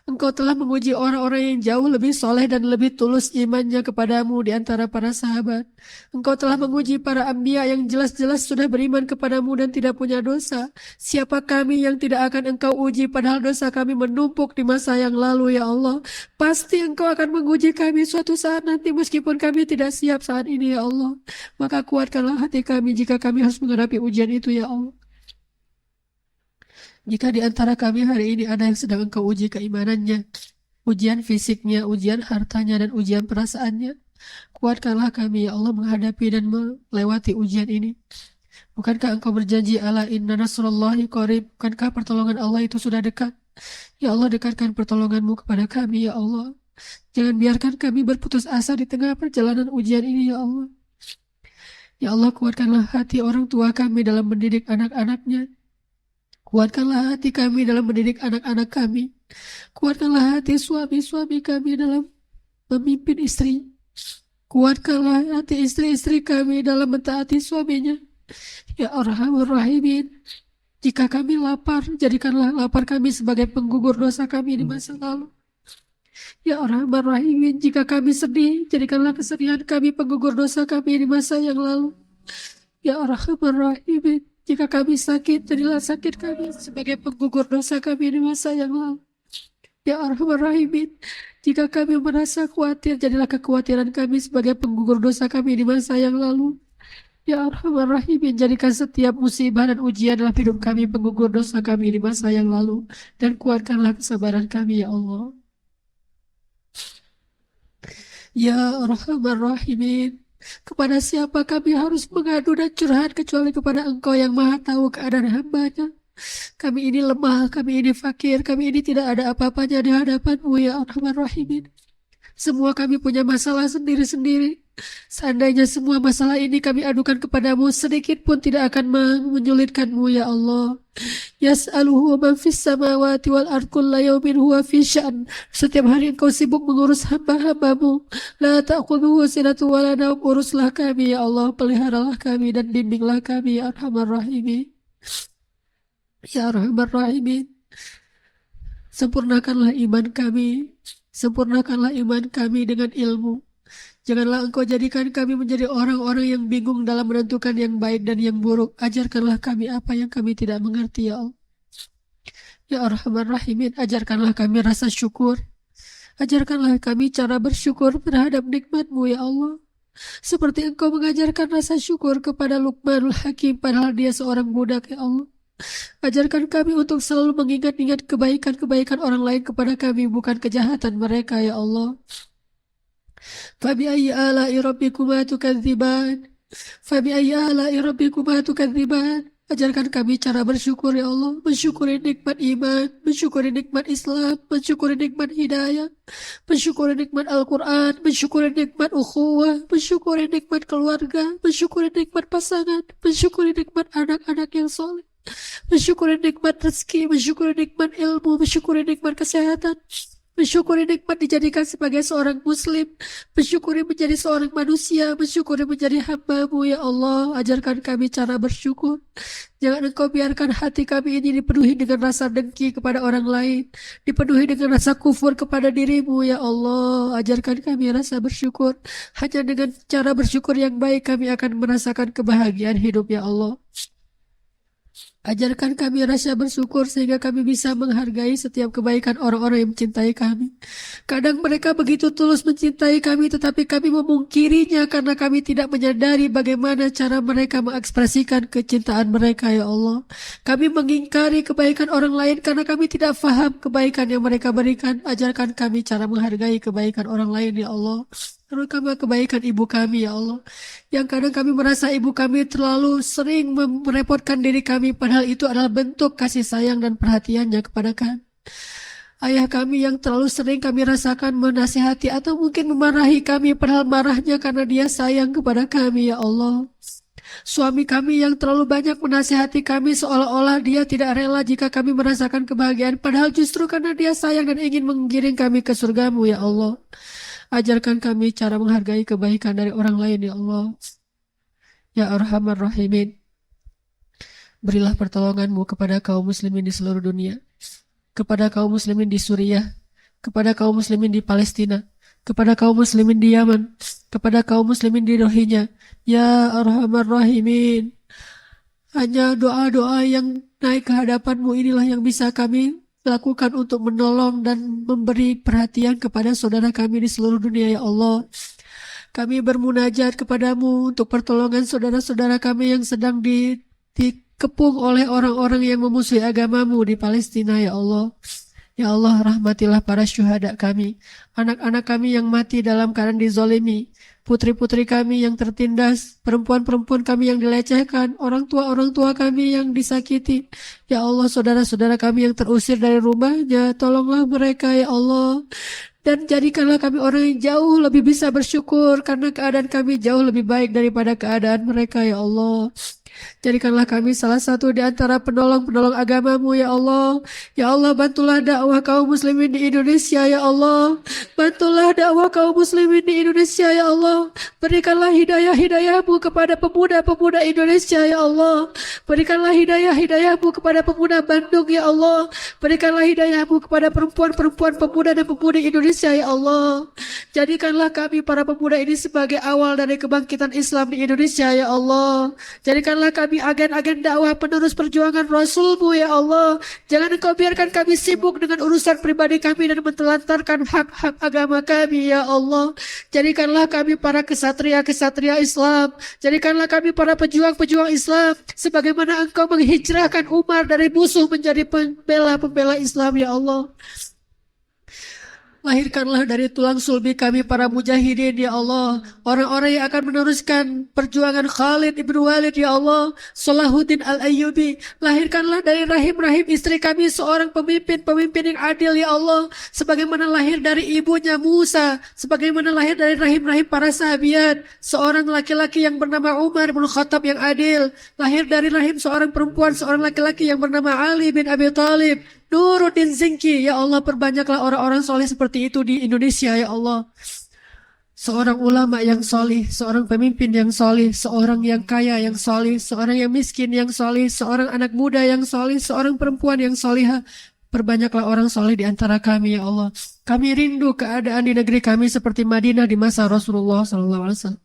Engkau telah menguji orang-orang yang jauh lebih soleh dan lebih tulus imannya kepadamu di antara para sahabat. Engkau telah menguji para anbiya yang jelas-jelas sudah beriman kepadamu dan tidak punya dosa. Siapa kami yang tidak akan Engkau uji padahal dosa kami menumpuk di masa yang lalu, ya Allah. Pasti Engkau akan menguji kami suatu saat nanti meskipun kami tidak siap saat ini, ya Allah. Maka kuatkanlah hati kami jika kami harus menghadapi ujian itu, ya Allah. Jika di antara kami hari ini ada yang sedang Engkau uji keimanannya, ujian fisiknya, ujian hartanya, dan ujian perasaannya, kuatkanlah kami, ya Allah, menghadapi dan melewati ujian ini. Bukankah Engkau berjanji, ala inna nasrullahi qarib? Bukankah pertolongan Allah itu sudah dekat? Ya Allah, dekatkan pertolongan-Mu kepada kami, ya Allah. Jangan biarkan kami berputus asa di tengah perjalanan ujian ini, ya Allah. Ya Allah, kuatkanlah hati orang tua kami dalam mendidik anak-anaknya. Kuatkanlah hati kami dalam mendidik anak-anak kami. Kuatkanlah hati suami-suami kami dalam memimpin istri. Kuatkanlah hati istri-istri kami dalam mentaati suaminya. Ya Arhamar Rahimin, Jika kami lapar, jadikanlah lapar kami sebagai penggugur dosa kami di masa lalu. Ya Arhamar Rahimin, jika kami sedih, jadikanlah kesedihan kami penggugur dosa kami di masa yang lalu. Ya Arhamar Rahimin, jika kami sakit, jadilah sakit kami sebagai penggugur dosa kami di masa yang lalu. Ya Arhamar Rahimin, jika kami merasa khawatir, jadilah kekhawatiran kami sebagai penggugur dosa kami di masa yang lalu. Ya Arhamar Rahimin, jadikan setiap musibah dan ujian dalam hidup kami penggugur dosa kami di masa yang lalu. Dan kuatkanlah kesabaran kami, ya Allah. Ya Arhamar Rahimin, kepada siapa kami harus mengadu dan curhat kecuali kepada Engkau yang Maha Tahu keadaan hamba-Nya. Kami ini lemah, kami ini fakir, kami ini tidak ada apa-apanya di hadapan-Mu, ya Arhamar Rahimin. Semua kami punya masalah sendiri-sendiri. Seandainya semua masalah ini kami adukan kepadamu, sedikit pun tidak akan menyulitkanmu, ya Allah. Yas'aluhu man fis samawati wal ard kulla yawmin huwa fi sya'n. Setiap hari Engkau sibuk mengurus hamba-hambamu. La ta'khudhuhu sinatu wa la nawm. Uruslah kami, ya Allah. Peliharalah kami dan bimbinglah kami, ya Arhamar Rahimin. Ya Arhamar Rahimin. Sempurnakanlah iman kami. Sempurnakanlah iman kami dengan ilmu. Janganlah Engkau jadikan kami menjadi orang-orang yang bingung dalam menentukan yang baik dan yang buruk. Ajarkanlah kami apa yang kami tidak mengerti, ya Allah. Ya Arhamar Rahimin, ajarkanlah kami rasa syukur. Ajarkanlah kami cara bersyukur terhadap nikmat-Mu, ya Allah. Seperti Engkau mengajarkan rasa syukur kepada Luqmanul Hakim, padahal dia seorang budak, ya Allah. Ajarkan kami untuk selalu mengingat-ingat kebaikan-kebaikan orang lain kepada kami, bukan kejahatan mereka, ya Allah. Fabi'ayyi ala'i rabbikuma tukadziban. Fabi'ayyi ala'i rabbikuma tukadziban. Ajarkan kami cara bersyukur, ya Allah. Mensyukuri nikmat iman, mensyukuri nikmat Islam, mensyukuri nikmat hidayah, mensyukuri nikmat Al-Quran, mensyukuri nikmat ukhuwah, mensyukuri nikmat keluarga, mensyukuri nikmat pasangan, mensyukuri nikmat anak-anak yang soleh, mensyukuri nikmat rezeki, mensyukuri nikmat ilmu, mensyukuri nikmat kesehatan, mensyukuri nikmat dijadikan sebagai seorang muslim, mensyukuri menjadi seorang manusia, mensyukuri menjadi hamba-Mu, ya Allah. Ajarkan kami cara bersyukur. Jangan Engkau biarkan hati kami ini dipenuhi dengan rasa dengki kepada orang lain, dipenuhi dengan rasa kufur kepada diri-Mu, ya Allah. Ajarkan kami rasa bersyukur. Hanya dengan cara bersyukur yang baik kami akan merasakan kebahagiaan hidup, ya Allah. Ajarkan kami rasa bersyukur sehingga kami bisa menghargai setiap kebaikan orang-orang yang mencintai kami. Kadang mereka begitu tulus mencintai kami, tetapi kami memungkirinya karena kami tidak menyadari bagaimana cara mereka mengekspresikan kecintaan mereka, ya Allah. Kami mengingkari kebaikan orang lain karena kami tidak faham kebaikan yang mereka berikan. Ajarkan kami cara menghargai kebaikan orang lain, ya Allah. Terutama kebaikan ibu kami, ya Allah. Yang kadang kami merasa ibu kami terlalu sering merepotkan diri kami, padahal itu adalah bentuk kasih sayang dan perhatiannya kepada kami. Ayah kami yang terlalu sering kami rasakan menasihati atau mungkin memarahi kami, padahal marahnya karena dia sayang kepada kami, ya Allah. Suami kami yang terlalu banyak menasihati kami seolah-olah dia tidak rela jika kami merasakan kebahagiaan, padahal justru karena dia sayang dan ingin menggiring kami ke surga-Mu, ya Allah. Ajarkan kami cara menghargai kebaikan dari orang lain, ya Allah. Ya Arhamar Rahimin, berilah pertolongan-Mu kepada kaum muslimin di seluruh dunia, kepada kaum muslimin di Suriah, kepada kaum muslimin di Palestina, kepada kaum muslimin di Yaman, kepada kaum muslimin di Rohingya. Ya Arhamar Rahimin, hanya doa-doa yang naik ke hadapan-Mu inilah yang bisa kami lakukan untuk menolong dan memberi perhatian kepada saudara kami di seluruh dunia, ya Allah. Kami bermunajat kepadamu untuk pertolongan saudara-saudara kami yang sedang dikepung oleh orang-orang yang memusuhi agamamu di Palestina, ya Allah. Ya Allah, rahmatilah para syuhada kami, anak-anak kami yang mati dalam keadaan dizolimi, putri-putri kami yang tertindas, perempuan-perempuan kami yang dilecehkan, orang tua kami yang disakiti. Ya Allah, saudara-saudara kami yang terusir dari rumahnya, tolonglah mereka, ya Allah. Dan jadikanlah kami orang yang jauh lebih bisa bersyukur, karena keadaan kami jauh lebih baik daripada keadaan mereka, ya Allah. Jadikanlah kami salah satu di antara penolong-penolong agamamu ya Allah. Ya Allah, bantulah dakwah kaum muslimin di Indonesia ya Allah. Bantulah dakwah kaum muslimin di Indonesia ya Allah. Berikanlah hidayah-hidayahmu kepada pemuda-pemuda Indonesia ya Allah. Berikanlah hidayah-hidayahmu kepada pemuda Bandung ya Allah. Berikanlah hidayahmu kepada perempuan-perempuan pemuda dan pemudi Indonesia ya Allah. Jadikanlah kami para pemuda ini sebagai awal dari kebangkitan Islam di Indonesia ya Allah. Jadikanlah kami agen-agen dakwah penerus perjuangan Rasul-Mu ya Allah. Jangan Engkau biarkan kami sibuk dengan urusan pribadi kami dan mentelantarkan hak-hak agama kami ya Allah. Jadikanlah kami para kesatria-kesatria Islam. Jadikanlah kami para pejuang-pejuang Islam. Sebagaimana Engkau menghijrahkan Umar dari musuh menjadi pembela-pembela Islam ya Allah. Lahirkanlah dari tulang sulbi kami para mujahidin ya Allah. Orang-orang yang akan meneruskan perjuangan Khalid ibn Walid ya Allah. Salahuddin al-Ayyubi. Lahirkanlah dari rahim-rahim istri kami seorang pemimpin-pemimpin yang adil ya Allah. Sebagaimana lahir dari ibunya Musa. Sebagaimana lahir dari rahim-rahim para sahabiat. Seorang laki-laki yang bernama Umar bin Khattab yang adil. Lahir dari rahim seorang perempuan, seorang laki-laki yang bernama Ali bin Abi Thalib. Nuruddin Zinki, ya Allah, perbanyaklah orang-orang soleh seperti itu di Indonesia ya Allah. Seorang ulama yang soleh, seorang pemimpin yang soleh, seorang yang kaya yang soleh, seorang yang miskin yang soleh, seorang anak muda yang soleh, seorang perempuan yang soleha. Perbanyaklah orang soleh di antara kami ya Allah. Kami rindu keadaan di negeri kami seperti Madinah di masa Rasulullah SAW.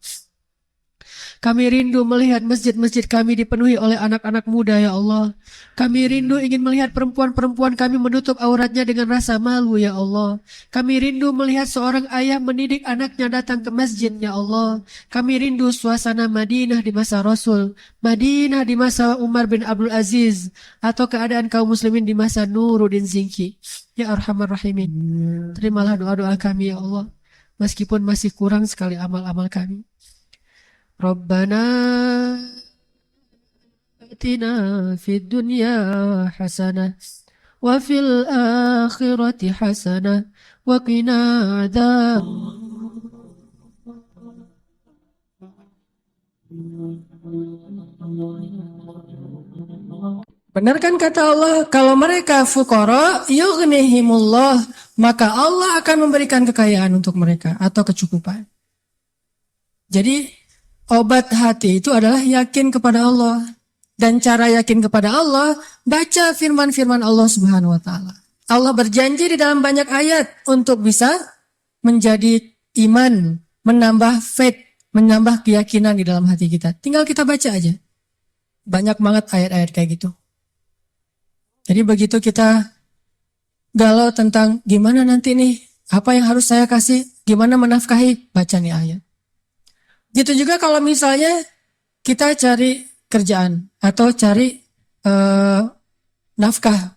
Kami rindu melihat masjid-masjid kami dipenuhi oleh anak-anak muda ya Allah. Kami rindu ingin melihat perempuan-perempuan kami menutup auratnya dengan rasa malu ya Allah. Kami rindu melihat seorang ayah mendidik anaknya datang ke masjid ya Allah. Kami rindu suasana Madinah di masa Rasul, Madinah di masa Umar bin Abdul Aziz, atau keadaan kaum muslimin di masa Nuruddin Zinki. Ya Arhamar Rahimin, terimalah doa-doa kami ya Allah. Meskipun masih kurang sekali amal-amal kami. Rabbana atina fid dunya hasanah wa fil akhirati hasanah wa qina adzab. Benar kan kata Allah, kalau mereka fuqara yughnihimullah, maka Allah akan memberikan kekayaan untuk mereka atau kecukupan. Jadi obat hati itu adalah yakin kepada Allah. Dan cara yakin kepada Allah, baca firman-firman Allah Subhanahu wa Ta'ala. Allah berjanji di dalam banyak ayat untuk bisa menjadi iman, menambah faith, menambah keyakinan di dalam hati kita. Tinggal kita baca aja. Banyak banget ayat-ayat kayak gitu. Jadi begitu kita galau tentang gimana nanti nih, apa yang harus saya kasih, gimana menafkahi, baca nih ayat. Gitu juga kalau misalnya kita cari kerjaan atau cari nafkah.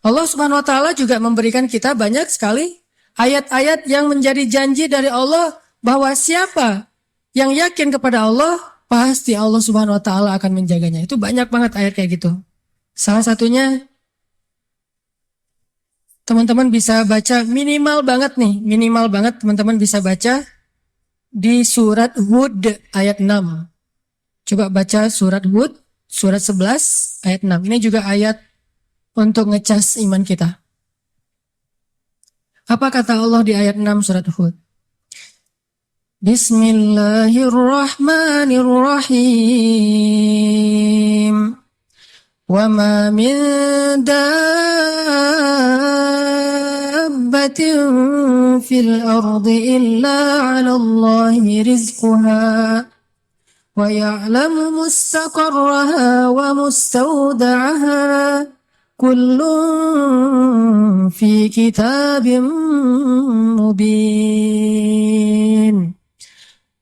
Allah Subhanahu wa Ta'ala juga memberikan kita banyak sekali ayat-ayat yang menjadi janji dari Allah bahwa siapa yang yakin kepada Allah, pasti Allah Subhanahu wa Ta'ala akan menjaganya. Itu banyak banget ayat kayak gitu. Salah satunya teman-teman bisa baca minimal banget teman-teman bisa baca di surat Hud ayat 6. Coba baca surat Hud, surat 11 ayat 6. Ini juga ayat untuk ngecas iman kita. Apa kata Allah di ayat 6 surat Hud? Bismillahirrahmanirrahim. Wa ma min fil ardi illa 'ala Allahi rizquha wa ya'lamu mustaqarraha wa mustawda'aha kullun fi kitabim mubin.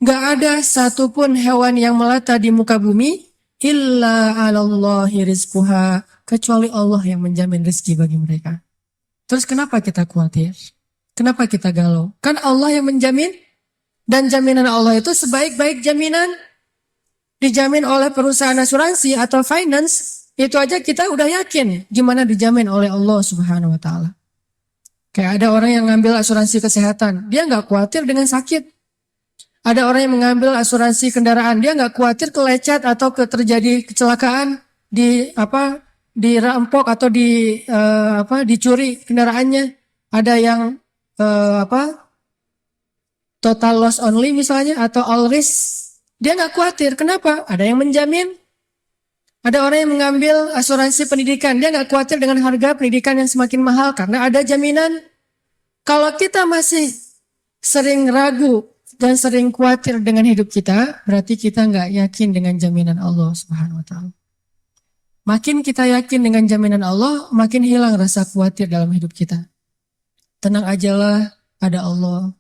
Gak ada satupun hewan yang melata di muka bumi illa 'ala Allahi rizquha, kecuali Allah yang menjamin rezeki bagi mereka. Terus kenapa kita khawatir? Kenapa kita galau? Kan Allah yang menjamin, dan jaminan Allah itu sebaik-baik jaminan dijamin oleh perusahaan asuransi atau finance. Itu aja kita udah yakin gimana dijamin oleh Allah Subhanahu wa Ta'ala. Kayak ada orang yang ngambil asuransi kesehatan, dia nggak khawatir dengan sakit. Ada orang yang mengambil asuransi kendaraan, dia nggak khawatir kelecet atau terjadi kecelakaan, dirampok atau dicuri kendaraannya. Ada yang total loss only misalnya atau all risk. Dia nggak khawatir. Kenapa? Ada yang menjamin. Ada orang yang mengambil asuransi pendidikan, dia nggak khawatir dengan harga pendidikan yang semakin mahal karena ada jaminan. Kalau kita masih sering ragu dan sering khawatir dengan hidup kita, berarti kita nggak yakin dengan jaminan Allah Subhanahu wa Ta'ala. Makin kita yakin dengan jaminan Allah, makin hilang rasa khawatir dalam hidup kita. Tenang ajalah, ada Allah.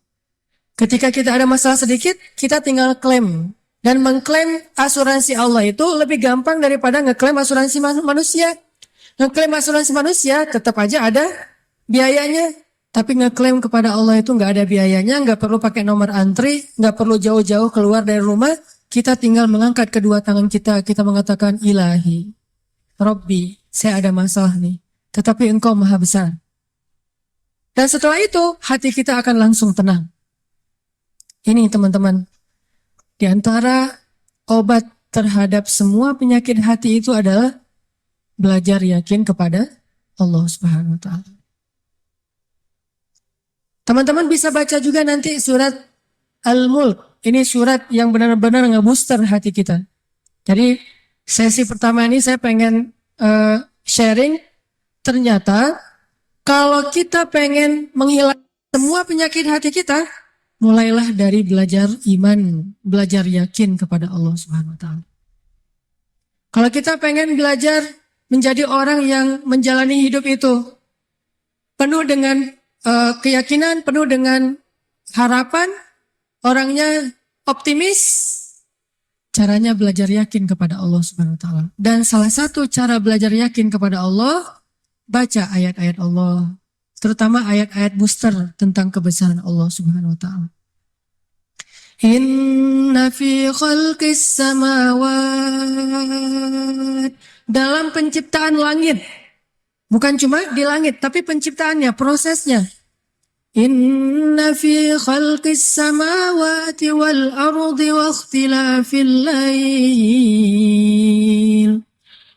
Ketika kita ada masalah sedikit, kita tinggal klaim. Dan mengklaim asuransi Allah itu lebih gampang daripada ngeklaim asuransi manusia. Ngeklaim asuransi manusia tetap aja ada biayanya. Tapi ngeklaim kepada Allah itu nggak ada biayanya, nggak perlu pakai nomor antri, nggak perlu jauh-jauh keluar dari rumah. Kita tinggal mengangkat kedua tangan kita mengatakan, Ilahi, Rabbi, saya ada masalah nih. Tetapi Engkau Maha Besar. Dan setelah itu, hati kita akan langsung tenang. Ini teman-teman. Di antara obat terhadap semua penyakit hati itu adalah belajar yakin kepada Allah Subhanahu wa Ta'ala. Teman-teman bisa baca juga nanti surat Al-Mulk. Ini surat yang benar-benar nge-booster hati kita. Jadi sesi pertama ini saya pengen sharing. Ternyata kalau kita pengen menghilangkan semua penyakit hati kita, mulailah dari belajar iman, belajar yakin kepada Allah Subhanahu wa Ta'ala. Kalau kita pengen belajar menjadi orang yang menjalani hidup itu penuh dengan keyakinan, penuh dengan harapan, orangnya optimis, caranya belajar yakin kepada Allah Subhanahu wa Ta'ala. Dan salah satu cara belajar yakin kepada Allah, baca ayat-ayat Allah. Terutama ayat-ayat booster tentang kebesaran Allah Subhanahu wa Ta'ala. Inna fi khalqis samawat. Dalam penciptaan langit. Bukan cuma di langit, tapi penciptaannya, prosesnya. Inna fi khalqis samawati wal ardi wa ikhtilafil lail.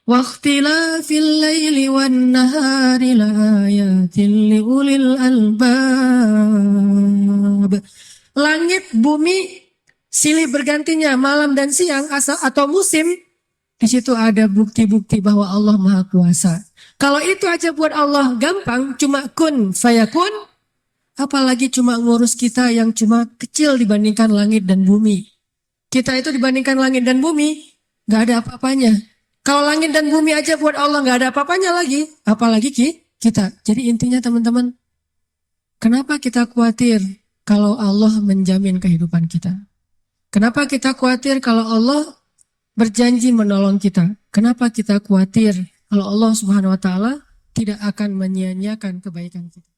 واختلاف الليل والنهار لآيات لأولي الألباب. Langit, bumi, silih bergantinya malam dan siang atau musim, di situ ada bukti-bukti bahwa Allah Maha Kuasa. Kalau itu aja buat Allah gampang, cuma kun fayakun, apalagi cuma ngurus kita yang cuma kecil dibandingkan langit dan bumi. Kita itu dibandingkan langit dan bumi, gak ada apa-apanya. Kalau langit dan bumi aja buat Allah nggak ada apa-apanya lagi, apalagi kita. Jadi intinya teman-teman, kenapa kita khawatir kalau Allah menjamin kehidupan kita? Kenapa kita khawatir kalau Allah berjanji menolong kita? Kenapa kita khawatir kalau Allah Subhanahu wa Ta'ala tidak akan menyia-nyiakan kebaikan kita?